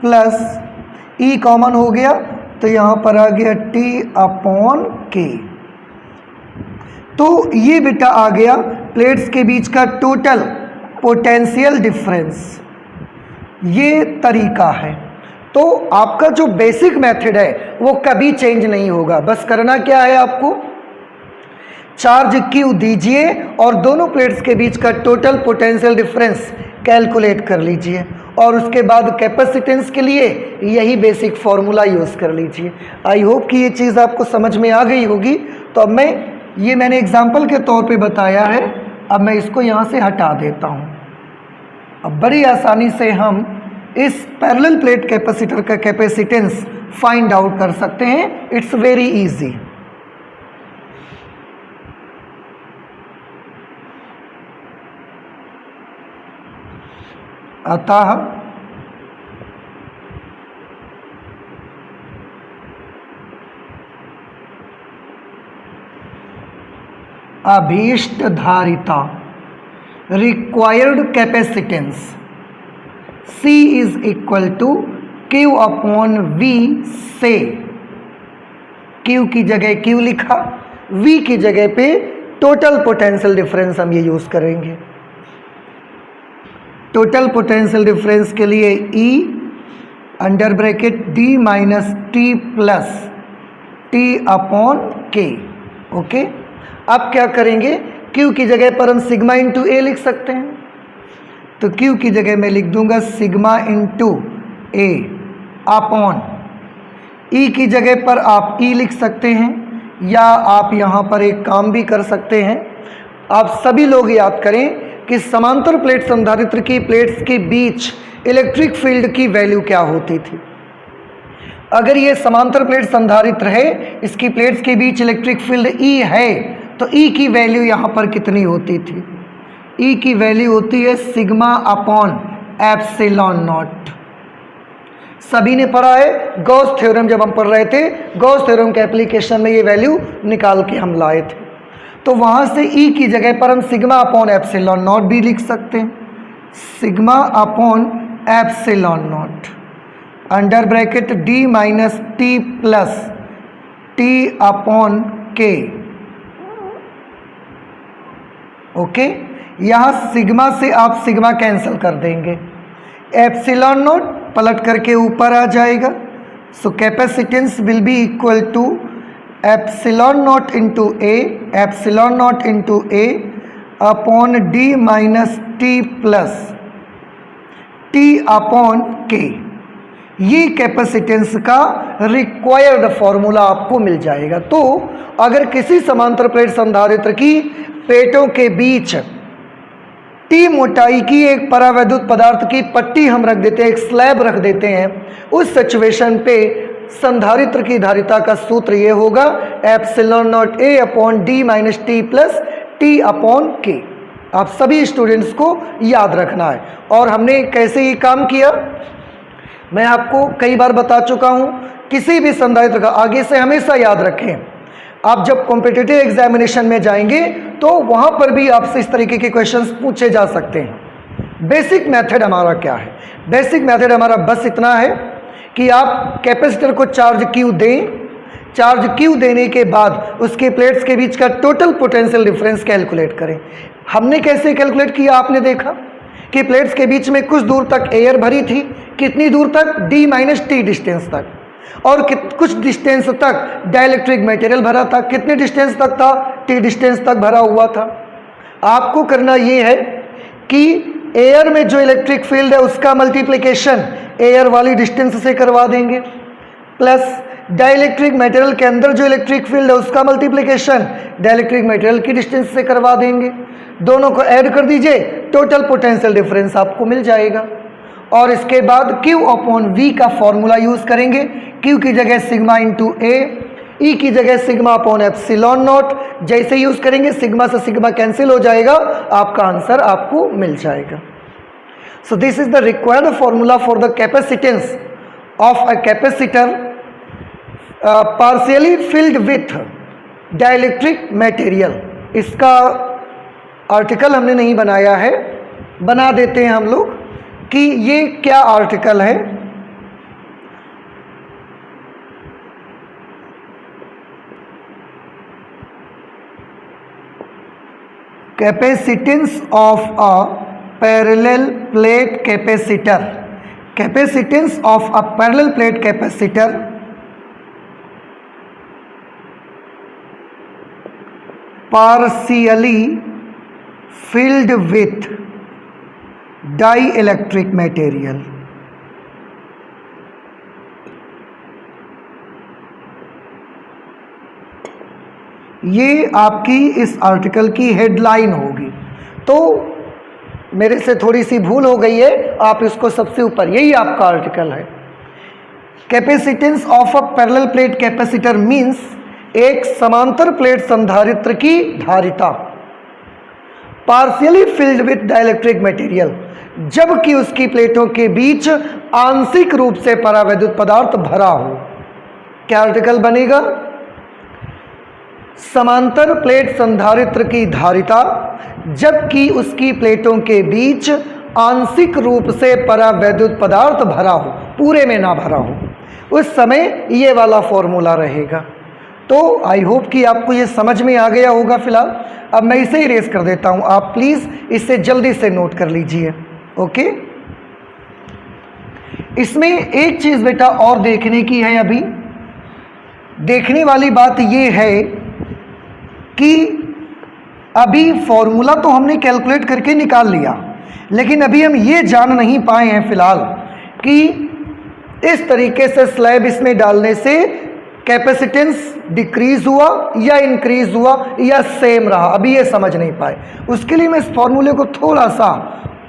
plus E common हो गया तो यहाँ पर आ गया T अपॉन के। तो ये बेटा आ गया प्लेट्स के बीच का टोटल पोटेंशियल डिफरेंस। ये तरीका है। तो आपका जो बेसिक मेथड है वो कभी चेंज नहीं होगा। बस करना क्या है, आपको चार्ज Q दीजिए और दोनों प्लेट्स के बीच का टोटल पोटेंशियल डिफरेंस कैलकुलेट कर लीजिए, और उसके बाद कैपेसिटेंस के लिए यही बेसिक फॉर्मूला यूज़ कर लीजिए। आई होप कि ये चीज़ आपको समझ में आ गई होगी। तो अब मैंने एग्जाम्पल के तौर पे बताया है, अब मैं इसको यहाँ से हटा देता हूँ। अब बड़ी आसानी से हम इस पैरेलल प्लेट कैपेसिटर का कैपेसिटेंस फाइंड आउट कर सकते हैं। It's very easy. अतः अभीष्ट धारिता required capacitance C is equal to Q upon V से, Q की जगह Q लिखा, V की जगह पे टोटल पोटेंशियल डिफरेंस हम ये यूज़ करेंगे। टोटल पोटेंशियल डिफरेंस के लिए E under bracket D minus T plus T upon K। Okay, अब क्या करेंगे, Q की जगह पर हम सिग्मा इंटू A लिख सकते हैं, तो Q की जगह मैं लिख दूंगा sigma into A upon, E की जगह पर आप E लिख सकते हैं, या आप यहाँ पर एक काम भी कर सकते हैं। आप सभी लोग याद करें कि समांतर प्लेट संधारित्र की प्लेट्स के बीच इलेक्ट्रिक फील्ड की वैल्यू क्या होती थी। अगर ये समांतर प्लेट संधारित्र है, इसकी प्लेट्स के बीच इलेक्ट्रिक फील्ड E है, तो E की वैल्यू यहाँ पर कितनी होती थी, E की वैल्यू होती है सिग्मा अपॉन एप्सिलॉन नॉट। सभी ने पढ़ा है, गॉस थ्योरम जब हम पढ़ रहे थे, गॉस थ्योरम के एप्लीकेशन में ये वैल्यू निकाल के हम लाए थे। तो वहाँ से E की जगह पर हम सिग्मा अपॉन एप्सिलॉन नॉट भी लिख सकते हैं, sigma upon epsilon not under bracket D minus T plus T upon K। Okay, यहाँ सिग्मा से आप सिग्मा कैंसिल कर देंगे, एप्सिलॉन नॉट पलट करके ऊपर आ जाएगा। So capacitance will be equal to epsilon naught into A, epsilon naught into A upon D minus T plus T upon K। ये कैपेसिटेंस का रिक्वायर्ड फॉर्मूला आपको मिल जाएगा। तो अगर किसी समांतर प्लेट संधारित्र की प्लेटों के बीच T मोटाई की एक परावैद्युत पदार्थ की पट्टी हम रख देते हैं, एक स्लैब रख देते हैं, उस सिचुएशन पे संधारित्र की धारिता का सूत्र ये होगा epsilon not A upon D minus T plus T upon K। आप सभी स्टूडेंट्स को याद रखना है। और हमने कैसे ये काम किया मैं आपको कई बार बता चुका हूँ। किसी भी संधारित्र का आगे से हमेशा याद रखें, आप जब कॉम्पिटिटिव एग्जामिनेशन में जाएंगे तो वहाँ पर भी आपसे इस तरीके के क्वेश्चंस पूछे जा सकते हैं। बेसिक मेथड हमारा क्या है, बेसिक मेथड हमारा बस इतना है कि आप कैपेसिटर को चार्ज Q दें, चार्ज Q देने के बाद उसके प्लेट्स के बीच का टोटल पोटेंशियल डिफरेंस कैलकुलेट करें। हमने कैसे कैलकुलेट किया, आपने देखा कि प्लेट्स के बीच में कुछ दूर तक एयर भरी थी, कितनी दूर तक, d माइनस टी डिस्टेंस तक, और कुछ डिस्टेंस तक डाइलेक्ट्रिक मटेरियल भरा था। कितने डिस्टेंस तक था, t डिस्टेंस तक भरा हुआ था। आपको करना ये है कि एयर में जो इलेक्ट्रिक फील्ड है उसका मल्टीप्लिकेशन एयर वाली डिस्टेंस से करवा देंगे, प्लस डाइलेक्ट्रिक मटेरियल के अंदर जो इलेक्ट्रिक फील्ड है उसका मल्टीप्लिकेशन डाइलेक्ट्रिक मटेरियल की डिस्टेंस से करवा देंगे। दोनों को ऐड कर दीजिए, टोटल पोटेंशियल डिफरेंस आपको मिल जाएगा। और इसके बाद Q अपॉन V का फॉर्मूला यूज़ करेंगे। Q की जगह सिग्मा इंटू A, E की जगह सिग्मा अपॉन एप्सिलॉन नॉट। जैसे यूज़ करेंगे सिग्मा से सिग्मा कैंसिल हो जाएगा, आपका आंसर आपको मिल जाएगा। So this is the required formula for the capacitance of a capacitor partially filled with dielectric material. इसका आर्टिकल हमने नहीं बनाया है, बना देते हैं हम लोग कि ये क्या आर्टिकल है। Capacitance of a parallel plate capacitor, capacitance of a parallel plate capacitor partially filled with dielectric material। ये आपकी इस आर्टिकल की हेडलाइन होगी। तो मेरे से थोड़ी सी भूल हो गई है, आप इसको सबसे ऊपर, यही आपका आर्टिकल है। Capacitance of a parallel plate capacitor means एक समांतर प्लेट संधारित्र की धारिता partially filled with dielectric material, जबकि उसकी प्लेटों के बीच आंशिक रूप से परावैद्युत पदार्थ भरा हो। क्या आर्टिकल बनेगा? समांतर प्लेट संधारित्र की धारिता जबकि उसकी प्लेटों के बीच आंशिक रूप से परावैद्युत पदार्थ भरा हो, पूरे में ना भरा हो, उस समय ये वाला फॉर्मूला रहेगा। तो आई होप कि आपको ये समझ में आ गया होगा। फिलहाल अब मैं इसे इरेज कर देता हूँ, आप प्लीज़ इसे जल्दी से नोट कर लीजिए। ओके, इसमें एक चीज़ बेटा और देखने की है। अभी देखने वाली बात ये है कि अभी फॉर्मूला तो हमने कैलकुलेट करके निकाल लिया, लेकिन अभी हम ये जान नहीं पाए हैं फिलहाल कि इस तरीके से स्लैब इसमें डालने से कैपेसिटेंस डिक्रीज हुआ या इंक्रीज हुआ या सेम रहा, अभी ये समझ नहीं पाए। उसके लिए मैं इस फॉर्मूले को थोड़ा सा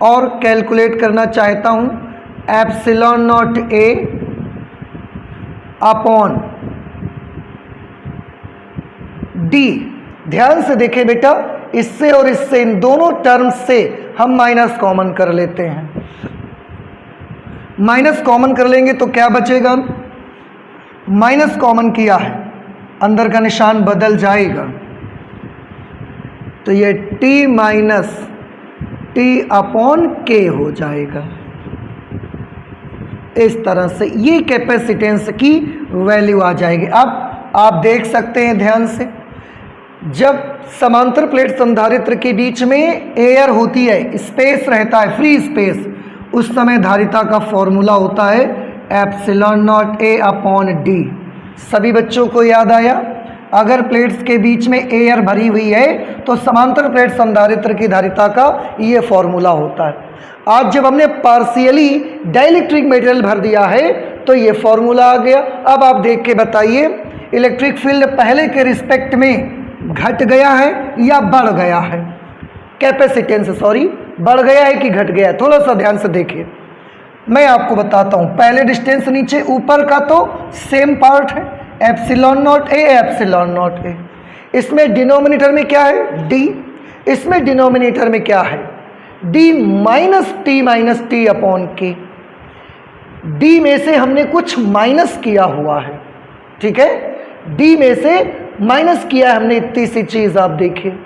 और कैलकुलेट करना चाहता हूँ। Epsilon naught A upon D. ध्यान से देखें बेटा, इससे और इससे, इन दोनों टर्म्स से हम माइनस कॉमन कर लेते हैं। माइनस कॉमन कर लेंगे तो क्या बचेगा? माइनस कॉमन किया है, अंदर का निशान बदल जाएगा, तो ये t माइनस टी अपॉन के हो जाएगा। इस तरह से ये कैपेसिटेंस की वैल्यू आ जाएगी। अब आप देख सकते हैं ध्यान से, जब समांतर प्लेट संधारित्र के बीच में एयर होती है, स्पेस रहता है, फ्री स्पेस, उस समय धारिता का फॉर्मूला होता है epsilon naught A upon D. सभी बच्चों को याद आया? अगर प्लेट्स के बीच में एयर भरी हुई है तो समांतर प्लेट संधारित्र की धारिता का ये फॉर्मूला होता है। आज जब हमने पार्शियली डाइलेक्ट्रिक मटेरियल भर दिया है तो ये फॉर्मूला आ गया। अब आप देख के बताइए, इलेक्ट्रिक फील्ड पहले के रिस्पेक्ट में घट गया है या बढ़ गया है? कैपेसिटेंस सॉरी, बढ़ गया है कि घट गया है? थोड़ा सा ध्यान से देखिए, मैं आपको बताता हूँ। पहले डिस्टेंस नीचे, ऊपर का तो सेम पार्ट है, एप्सिलॉन नॉट ए एप्सिलॉन नॉट ए। इसमें डिनोमिनेटर में क्या है? डी। इसमें डिनोमिनेटर में क्या है? डी माइनस टी अपॉन के। डी में से हमने कुछ माइनस किया हुआ है, ठीक है? डी में से माइनस किया है हमने, इतनी सी चीज़ आप देखिए।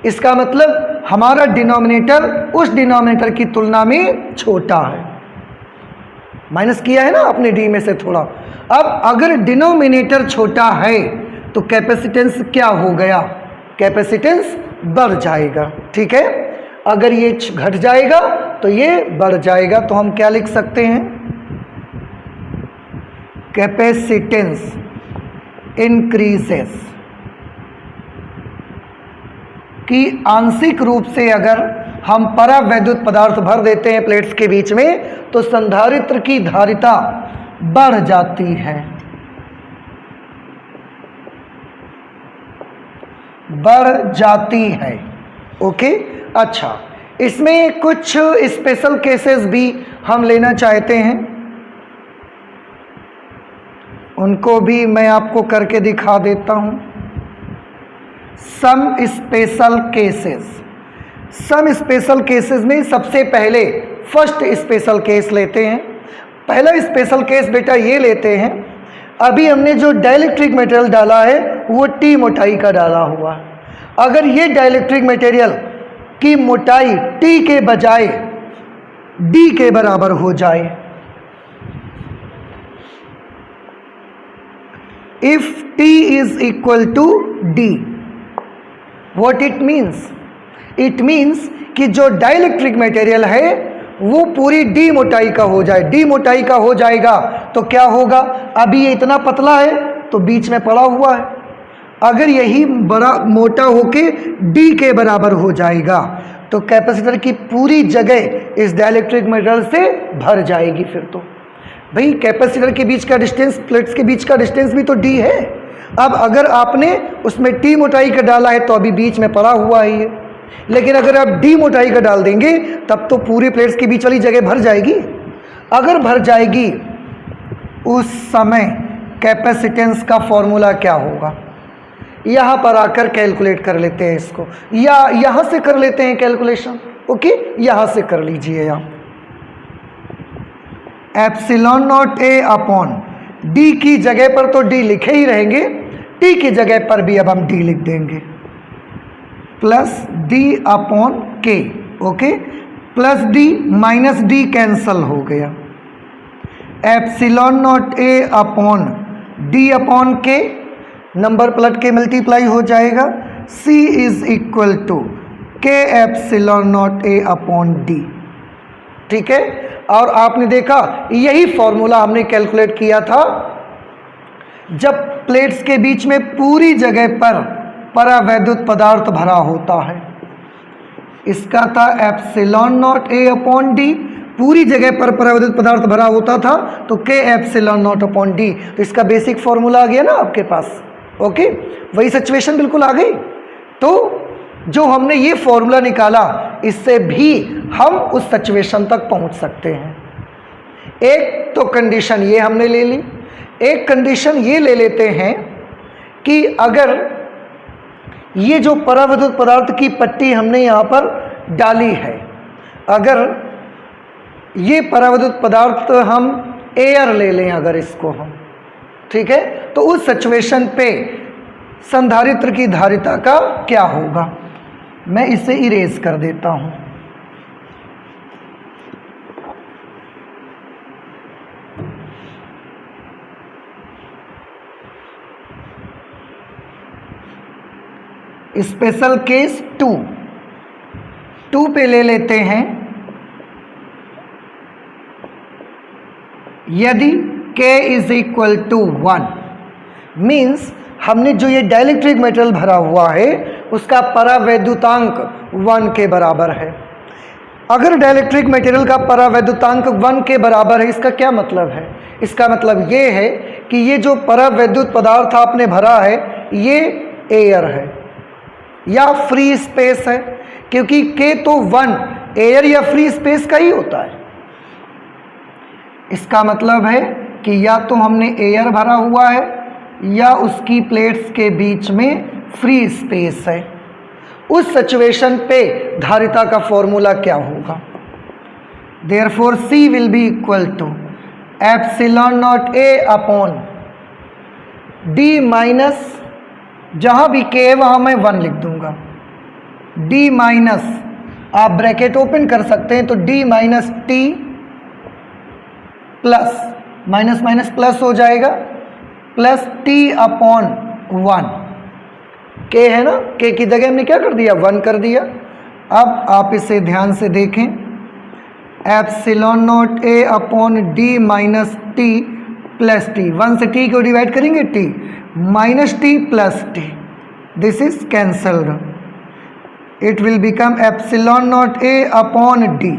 इसका मतलब हमारा डिनोमिनेटर उस डिनोमिनेटर की तुलना में छोटा है, माइनस किया है ना आपने डी में से थोड़ा। अब अगर डिनोमिनेटर छोटा है तो कैपेसिटेंस क्या हो गया? कैपेसिटेंस बढ़ जाएगा, ठीक है? अगर ये घट जाएगा तो ये बढ़ जाएगा। तो हम क्या लिख सकते हैं? कैपेसिटेंस इंक्रीजेस, कि आंशिक रूप से अगर हम परावैद्युत पदार्थ भर देते हैं प्लेट्स के बीच में तो संधारित्र की धारिता बढ़ जाती है, बढ़ जाती है। ओके, अच्छा, इसमें कुछ स्पेशल केसेस भी हम लेना चाहते हैं, उनको भी मैं आपको करके दिखा देता हूं। सम स्पेशल केसेस में सबसे पहले फर्स्ट स्पेशल केस लेते हैं। पहला स्पेशल केस बेटा ये लेते हैं, अभी हमने जो डाइलेक्ट्रिक मटेरियल डाला है वो टी मोटाई का डाला हुआ है। अगर ये डाइलेक्ट्रिक मटेरियल की मोटाई टी के बजाय डी के बराबर हो जाए, if T is equal to D, what it means? It means कि जो डाइलेक्ट्रिक मटेरियल है वो पूरी डी मोटाई का हो जाए। डी मोटाई का हो जाएगा तो क्या होगा, अभी ये इतना पतला है तो बीच में पड़ा हुआ है, अगर यही बड़ा मोटा होके डी के बराबर हो जाएगा तो कैपेसिटर की पूरी जगह इस डाइलेक्ट्रिक मटेरियल से भर जाएगी। फिर तो भाई कैपेसिटर के बीच का डिस्टेंस, प्लेट्स के बीच का डिस्टेंस भी तो डी है। अब अगर आपने उसमें टी मोटाई का डाला है तो अभी बीच में पड़ा हुआ है ये, लेकिन अगर आप डी मोटाई का डाल देंगे तब तो पूरी प्लेट्स के बीच वाली जगह भर जाएगी। अगर भर जाएगी उस समय कैपेसिटेंस का फॉर्मूला क्या होगा, यहाँ पर आकर कैलकुलेट कर लेते हैं इसको, या यहाँ से कर लेते हैं कैलकुलेशन। ओके, यहाँ से कर लीजिए आप। Epsilon naught A upon D की जगह पर तो डी लिखे ही रहेंगे, टी की जगह पर भी अब हम डी लिख देंगे, प्लस डी अपॉन के। Okay, plus D minus D cancel हो गया, epsilon naught A upon D upon के, नंबर पलट के मल्टीप्लाई हो जाएगा, C इज इक्वल टू के epsilon naught A upon D. ठीक है, और आपने देखा यही फॉर्मूला हमने कैलकुलेट किया था जब प्लेट्स के बीच में पूरी जगह पर परावैद्युत पदार्थ भरा होता है। इसका था epsilon naught A upon D, पूरी जगह पर परावैद्युत पदार्थ भरा होता था तो के एप्सिलॉन नॉट अपॉन डी। तो इसका बेसिक फॉर्मूला आ गया ना आपके पास। ओके, वही सिचुएशन बिल्कुल आ गई। तो जो हमने ये फॉर्मूला निकाला इससे भी हम उस सिचुएशन तक पहुंच सकते हैं। एक तो कंडीशन ये हमने ले ली, एक कंडीशन ये ले लेते हैं कि अगर ये जो परावैद्युत पदार्थ की पट्टी हमने यहाँ पर डाली है, अगर ये परावैद्युत पदार्थ हम एयर ले लें, अगर इसको हम, ठीक है, तो उस सिचुएशन पे संधारित्र की धारिता का क्या होगा। मैं इसे इरेज कर देता हूं। स्पेशल केस 2 पे ले लेते हैं। यदि K is equal to 1 means हमने जो ये डाइलेक्ट्रिक मटेरियल भरा हुआ है उसका परावैद्युतांक 1 के बराबर है। अगर डाइलेक्ट्रिक मटेरियल का परावैद्युतांक 1 के बराबर है, इसका क्या मतलब है? इसका मतलब ये है कि ये जो परावैद्युत पदार्थ आपने भरा है ये एयर है या फ्री स्पेस है, क्योंकि K तो 1 एयर या फ्री स्पेस का ही होता है। इसका मतलब है कि या तो हमने एयर भरा हुआ है या उसकी प्लेट्स के बीच में फ्री स्पेस है। उस सिचुएशन पे धारिता का फॉर्मूला क्या होगा? Therefore C will be equal to epsilon not A upon D minus, जहाँ भी K है वहाँ मैं 1 लिख दूंगा, D माइनस, आप ब्रैकेट ओपन कर सकते हैं तो D minus T plus minus minus plus हो जाएगा, प्लस T अपॉन 1। K है ना, K की जगह हमने क्या कर दिया? 1 कर दिया। अब आप इसे ध्यान से देखें, epsilon not A upon D minus T plus T, 1 से टी को डिवाइड करेंगे T, minus T plus T, this is cancelled, it will become epsilon naught A upon D.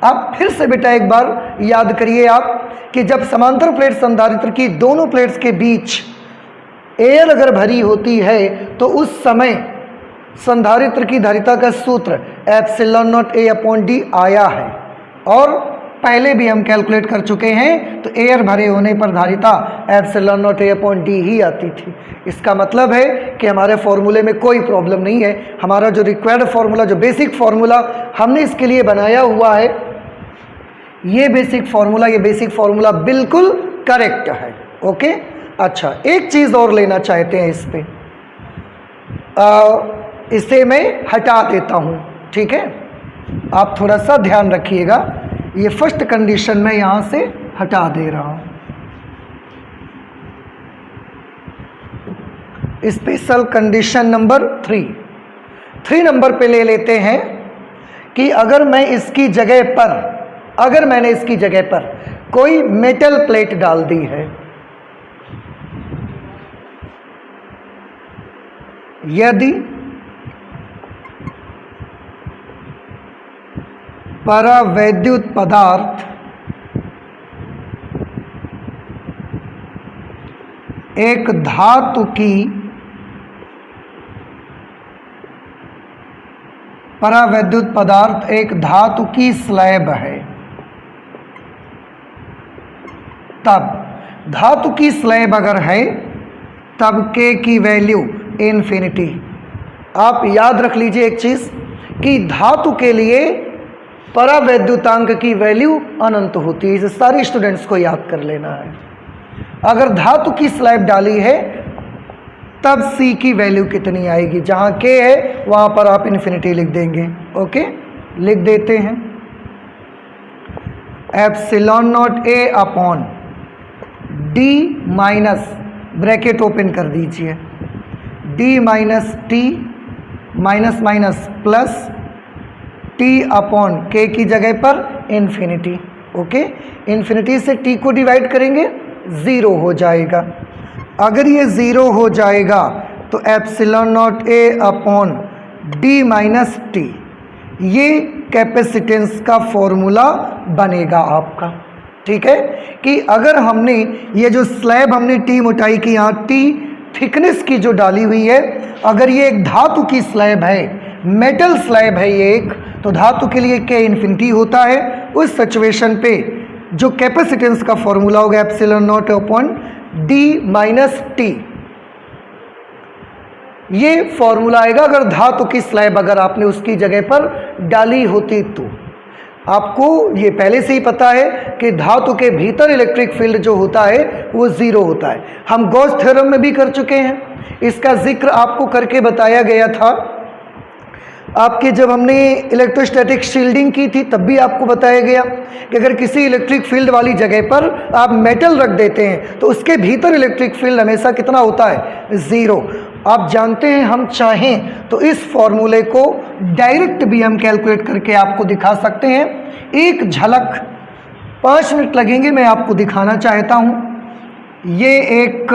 अब फिर से बेटा एक बार याद करिए आप कि जब समांतर प्लेट संधारित्र की दोनों प्लेट्स के बीच एयर अगर भरी होती है तो उस समय संधारित्र की धारिता का सूत्र epsilon naught A upon D आया है, और पहले भी हम कैलकुलेट कर चुके हैं, तो एयर भरे होने पर धारिता epsilon naught A upon D ही आती थी। इसका मतलब है कि हमारे फॉर्मूले में कोई प्रॉब्लम नहीं है, हमारा जो रिक्वायर्ड फॉर्मूला, जो बेसिक फॉर्मूला हमने इसके लिए बनाया हुआ है, ये बेसिक फॉर्मूला बिल्कुल करेक्ट है। ओके, अच्छा एक चीज़ और लेना चाहते हैं इस पे, इसे मैं हटा देता हूँ, ठीक है, आप थोड़ा सा ध्यान रखिएगा, ये फर्स्ट कंडीशन मैं यहाँ से हटा दे रहा हूँ। स्पेशल कंडीशन नंबर 3 नंबर पे ले लेते हैं कि अगर मैंने इसकी जगह पर कोई मेटल प्लेट डाल दी है, यदि परावैद्युत पदार्थ एक धातु की स्लैब है, तब धातु की स्लैब अगर है तब के की वैल्यू इन्फिनिटी। आप याद रख लीजिए एक चीज़ कि धातु के लिए परावैद्युतांक की वैल्यू अनंत होती है, इसे सारे स्टूडेंट्स को याद कर लेना है। अगर धातु की स्लैब डाली है तब C की वैल्यू कितनी आएगी, जहाँ K है वहाँ पर आप इन्फिनिटी लिख देंगे। ओके, लिख देते हैं epsilon not A upon D minus, bracket open कर दीजिए, D minus T minus minus plus T upon K की जगह पर इन्फिनिटी। ओके, इन्फिनिटी से T को डिवाइड करेंगे, 0 हो जाएगा। अगर ये 0 हो जाएगा तो epsilon not A upon D minus T, ये कैपेसिटेंस का फॉर्मूला बनेगा आपका। ठीक है, कि अगर हमने ये जो स्लैब हमने T मोटाई की, यहाँ T थिकनेस की जो डाली हुई है, अगर ये एक धातु की स्लैब है, मेटल स्लैब है ये एक, तो धातु के लिए K इन्फिनिटी होता है। उस सिचुएशन पे जो कैपेसिटेंस का फॉर्मूला होगा epsilon not upon D minus T, ये फॉर्मूला आएगा अगर धातु की स्लैब अगर आपने उसकी जगह पर डाली होती तो। आपको ये पहले से ही पता है कि धातु के भीतर इलेक्ट्रिक फील्ड जो होता है वो 0 होता है, हम गॉस थ्योरम में भी कर चुके हैं, इसका जिक्र आपको करके बताया गया था। आपके जब हमने इलेक्ट्रोस्टैटिक शील्डिंग की थी तब भी आपको बताया गया कि अगर किसी इलेक्ट्रिक फील्ड वाली जगह पर आप मेटल रख देते हैं तो उसके भीतर इलेक्ट्रिक फील्ड हमेशा कितना होता है, 0। आप जानते हैं हम चाहें तो इस फॉर्मूले को डायरेक्ट भी हम कैलकुलेट करके आपको दिखा सकते हैं। एक झलक, 5 मिनट लगेंगे, मैं आपको दिखाना चाहता हूँ। ये एक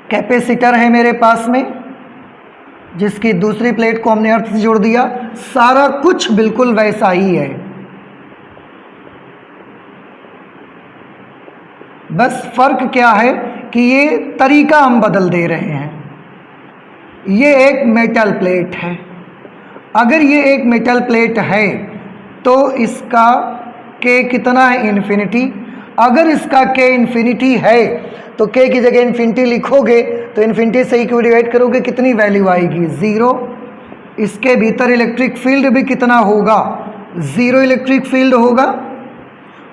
कैपेसिटर है मेरे पास में, जिसकी दूसरी प्लेट को हमने अर्थ से जोड़ दिया, सारा कुछ बिल्कुल वैसा ही है, बस फर्क क्या है कि ये तरीका हम बदल दे रहे हैं। ये एक मेटल प्लेट है, अगर ये एक मेटल प्लेट है तो इसका K कितना है, इन्फिनिटी। अगर इसका K इन्फिनिटी है तो K की जगह इन्फिनिटी लिखोगे तो इन्फिनिटी से क्यों डिवाइड करोगे, कितनी वैल्यू आएगी, 0। इसके भीतर इलेक्ट्रिक फील्ड भी कितना होगा, 0 इलेक्ट्रिक फील्ड होगा।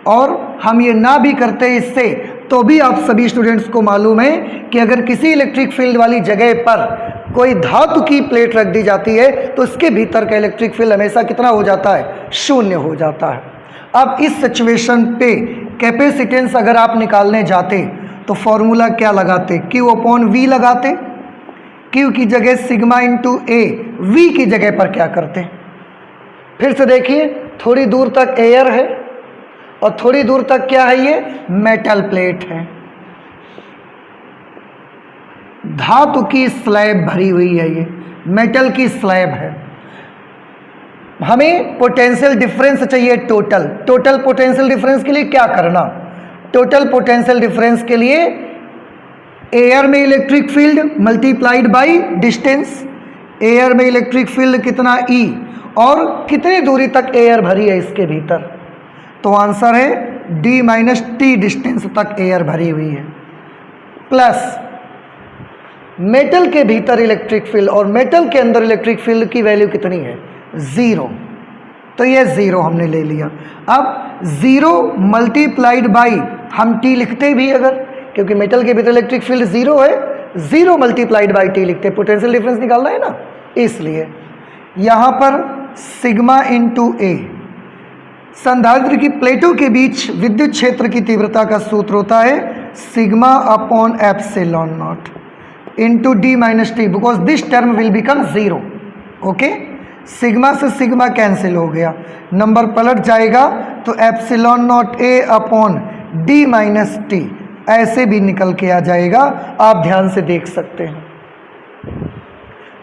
और हम ये ना भी करते इससे तो भी आप सभी स्टूडेंट्स को मालूम है कि अगर किसी इलेक्ट्रिक फील्ड वाली जगह पर कोई धातु की प्लेट रख दी जाती है तो उसके भीतर का इलेक्ट्रिक फील्ड हमेशा कितना हो जाता है, 0 हो जाता है। अब इस सिचुएशन पे कैपेसिटेंस अगर आप निकालने जाते तो फॉर्मूला क्या लगाते, Q अपॉन V लगाते, Q की जगह सिग्मा इंटू A, V की जगह पर क्या करते। फिर से देखिए, थोड़ी दूर तक एयर है और थोड़ी दूर तक क्या है, ये मेटल प्लेट है, धातु की स्लैब भरी हुई है, ये मेटल की स्लैब है। हमें पोटेंशियल डिफरेंस चाहिए टोटल पोटेंशियल डिफरेंस के लिए क्या करना, टोटल पोटेंशियल डिफरेंस के लिए एयर में electric field multiplied by distance, air में इलेक्ट्रिक फील्ड कितना E, और कितनी दूरी तक एयर भरी है इसके भीतर, तो आंसर है D माइनस T डिस्टेंस तक एयर भरी हुई है, प्लस मेटल के भीतर इलेक्ट्रिक फील्ड और मेटल के अंदर इलेक्ट्रिक फील्ड की वैल्यू कितनी है, 0, तो ये 0 हमने ले लिया। अब 0 मल्टीप्लाइड बाई, हम T लिखते भी अगर, क्योंकि मेटल के भीतर इलेक्ट्रिक फील्ड 0 है, 0 मल्टीप्लाइड बाई T लिखते, पोटेंशियल डिफरेंस निकालना है ना, इसलिए यहाँ पर सिग्मा इंटू ए, संधारित्र की प्लेटों के बीच विद्युत क्षेत्र की तीव्रता का सूत्र होता है sigma upon epsilon naught into D minus T, because this term will become 0। Okay, sigma से सिग्मा कैंसिल हो गया, नंबर पलट जाएगा, तो epsilon naught A upon D minus T ऐसे भी निकल के आ जाएगा, आप ध्यान से देख सकते हैं।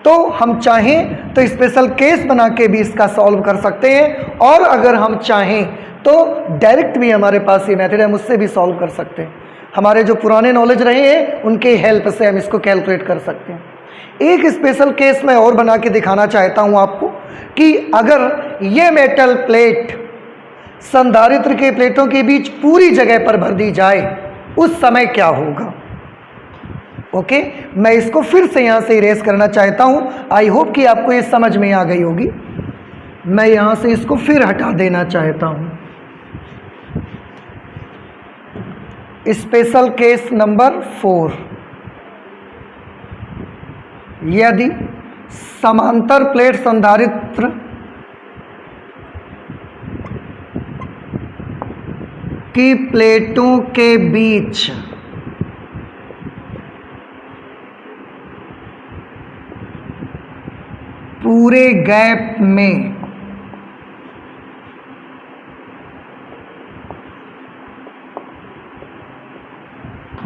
तो हम चाहें तो स्पेशल केस बना के भी इसका सॉल्व कर सकते हैं, और अगर हम चाहें तो डायरेक्ट भी हमारे पास ये मेथड है, हम उससे भी सॉल्व कर सकते हैं। हमारे जो पुराने नॉलेज रहे हैं उनके हेल्प से हम इसको कैलकुलेट कर सकते हैं। एक स्पेशल केस मैं और बना के दिखाना चाहता हूं आपको कि अगर ये मेटल प्लेट संधारित्र के प्लेटों के बीच पूरी जगह पर भर दी जाए, उस समय क्या होगा। ओके, मैं इसको फिर से यहाँ से इरेज करना चाहता हूँ। आई होप कि आपको ये समझ में आ गई होगी। मैं यहाँ से इसको फिर हटा देना चाहता हूँ। स्पेशल केस नंबर 4, यदि समांतर प्लेट संधारित्र की प्लेटों के बीच पूरे गैप में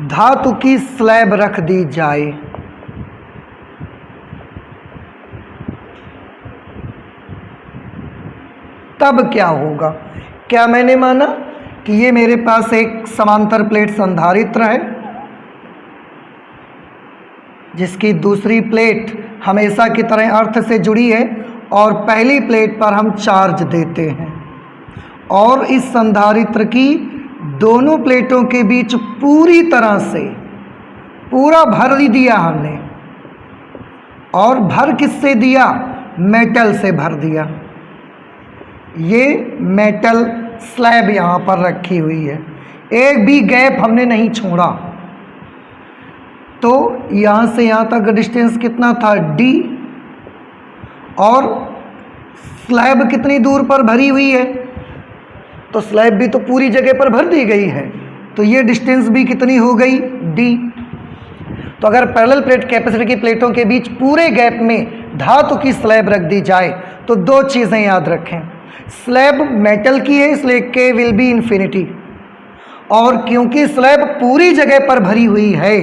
धातु की स्लैब रख दी जाए, तब क्या होगा। क्या मैंने माना कि ये मेरे पास एक समांतर प्लेट संधारित्र है जिसकी दूसरी प्लेट हमेशा की तरह अर्थ से जुड़ी है, और पहली प्लेट पर हम चार्ज देते हैं, और इस संधारित्र की दोनों प्लेटों के बीच पूरी तरह से पूरा भर दिया हमने, और भर किससे दिया, मेटल से भर दिया। ये मेटल स्लैब यहाँ पर रखी हुई है, एक भी गैप हमने नहीं छोड़ा। तो यहाँ से यहाँ तक डिस्टेंस कितना था, d, और स्लैब कितनी दूर पर भरी हुई है, तो स्लैब भी तो पूरी जगह पर भर दी गई है, तो ये डिस्टेंस भी कितनी हो गई, d। तो अगर पैरेलल प्लेट कैपेसिटर की प्लेटों के बीच पूरे गैप में धातु की स्लैब रख दी जाए, तो दो चीज़ें याद रखें, स्लैब मेटल की है इसलिए k विल बी इन्फिनिटी, और क्योंकि स्लैब पूरी जगह पर भरी हुई है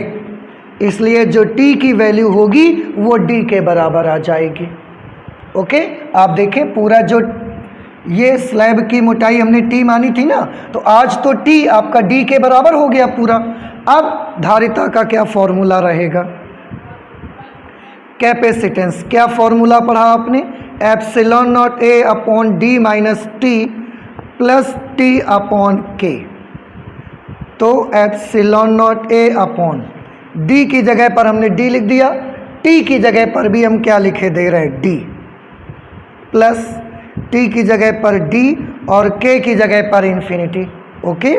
इसलिए जो t की वैल्यू होगी वो d के बराबर आ जाएगी। ओके, आप देखें पूरा जो ये स्लैब की मोटाई हमने t मानी थी ना, तो आज तो t आपका d के बराबर हो गया पूरा। अब धारिता का क्या फॉर्मूला रहेगा, कैपेसिटेंस, क्या फॉर्मूला पढ़ा आपने, epsilon not a upon d minus T plus T upon k। तो epsilon not a upon d की जगह पर हमने d लिख दिया, t की जगह पर भी हम क्या लिखे दे रहे हैं, d, प्लस t की जगह पर d और k की जगह पर इन्फिनिटी। ओके,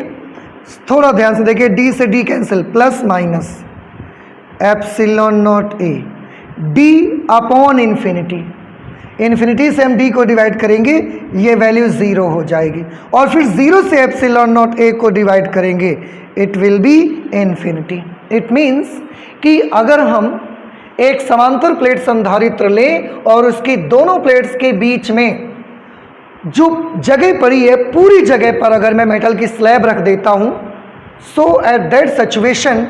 थोड़ा ध्यान से देखिए, d से d cancel, plus minus epsilon not a d upon infinity, infinity से हम d को डिवाइड करेंगे, ये वैल्यू 0 हो जाएगी, और फिर 0 से एप्सिलॉन नॉट a को डिवाइड करेंगे, it will be infinity. It means कि अगर हम एक समांतर प्लेट संधारित्र लें और उसकी दोनों प्लेट्स के बीच में जो जगह पड़ी है पूरी जगह पर अगर मैं मेटल की स्लैब रख देता हूं, so at that situation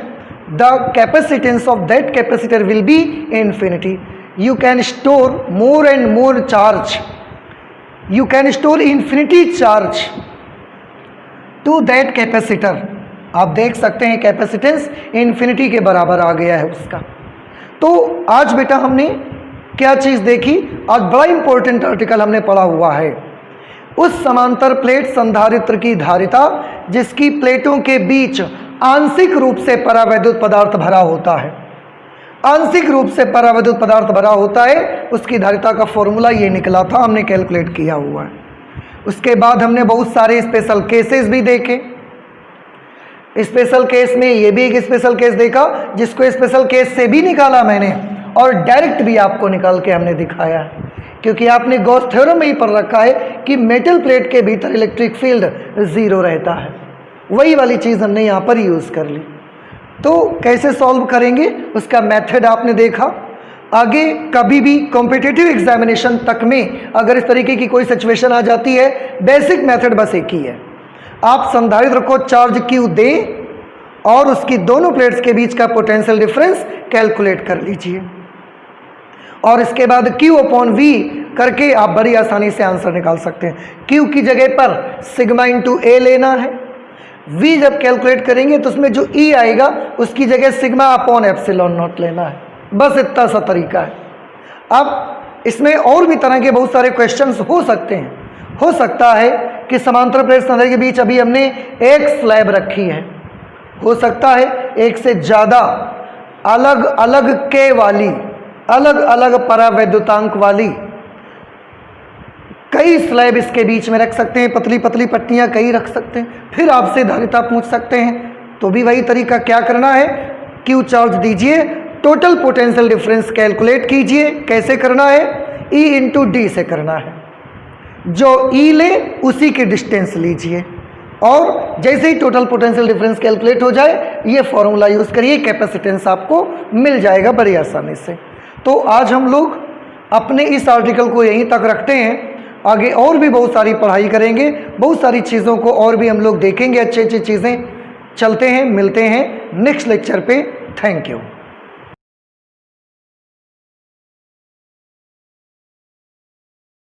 the capacitance of that capacitor will be infinity. You can store more and more charge, you can store infinity charge to that capacitor. आप देख सकते हैं कैपेसिटेंस इन्फिनिटी के बराबर आ गया है उसका. तो आज बेटा हमने क्या चीज़ देखी, आज बड़ा इंपॉर्टेंट आर्टिकल हमने पढ़ा हुआ है. उस समांतर प्लेट संधारित्र की धारिता जिसकी प्लेटों के बीच आंशिक रूप से परावैद्युत पदार्थ भरा होता है, आंशिक रूप से परावैद्युत पदार्थ भरा होता है, उसकी धारिता का फॉर्मूला ये निकला था, हमने कैलकुलेट किया हुआ है. उसके बाद हमने बहुत सारे स्पेशल केसेस भी देखे. स्पेशल केस में ये भी एक स्पेशल केस देखा जिसको स्पेशल केस से भी निकाला मैंने और डायरेक्ट भी आपको निकाल के हमने दिखाया है, क्योंकि आपने गॉस थ्योरम में ही पढ़ रखा है कि मेटल प्लेट के भीतर इलेक्ट्रिक फील्ड जीरो रहता है. वही वाली चीज़ हमने यहाँ पर यूज़ कर ली. तो कैसे सॉल्व करेंगे उसका मेथड आपने देखा. आगे कभी भी कॉम्पिटिटिव एग्जामिनेशन तक में अगर इस तरीके की कोई सिचुएशन आ जाती है, बेसिक मेथड बस एक ही है, आप संधारित्र को चार्ज क्यू दें और उसकी दोनों प्लेट्स के बीच का पोटेंशियल डिफरेंस कैलकुलेट कर लीजिए और इसके बाद Q अपॉन V करके आप बड़ी आसानी से आंसर निकाल सकते हैं. Q की जगह पर सिग्मा इंटू ए लेना है. V जब कैलकुलेट करेंगे तो उसमें जो E आएगा उसकी जगह सिग्मा अपॉन एप्सिलॉन नॉट लेना है. बस इतना सा तरीका है. अब इसमें और भी तरह के बहुत सारे क्वेश्चंस हो सकते हैं. हो सकता है कि समांतर प्लेट संधारित्र के बीच अभी हमने एक स्लैब रखी है, हो सकता है एक से ज़्यादा अलग अलग के वाली, अलग अलग परावैद्युतांक वाली कई स्लैब इसके बीच में रख सकते हैं, पतली पतली पट्टियां कई रख सकते हैं. फिर आपसे धारिता पूछ सकते हैं, तो भी वही तरीका क्या करना है, क्यू चार्ज दीजिए, टोटल पोटेंशियल डिफरेंस कैलकुलेट कीजिए. कैसे करना है, E इंटू डी से करना है. जो E ले उसी की डिस्टेंस लीजिए और जैसे ही टोटल पोटेंशियल डिफरेंस कैलकुलेट हो जाए ये फॉर्मूला यूज़ करिए, कैपेसिटेंस आपको मिल जाएगा बड़ी आसानी से. तो आज हम लोग अपने इस आर्टिकल को यहीं तक रखते हैं. आगे और भी बहुत सारी पढ़ाई करेंगे, बहुत सारी चीज़ों को और भी हम लोग देखेंगे, अच्छी अच्छी चीज़ें. चलते हैं, मिलते हैं नेक्स्ट लेक्चर पे. Thank you.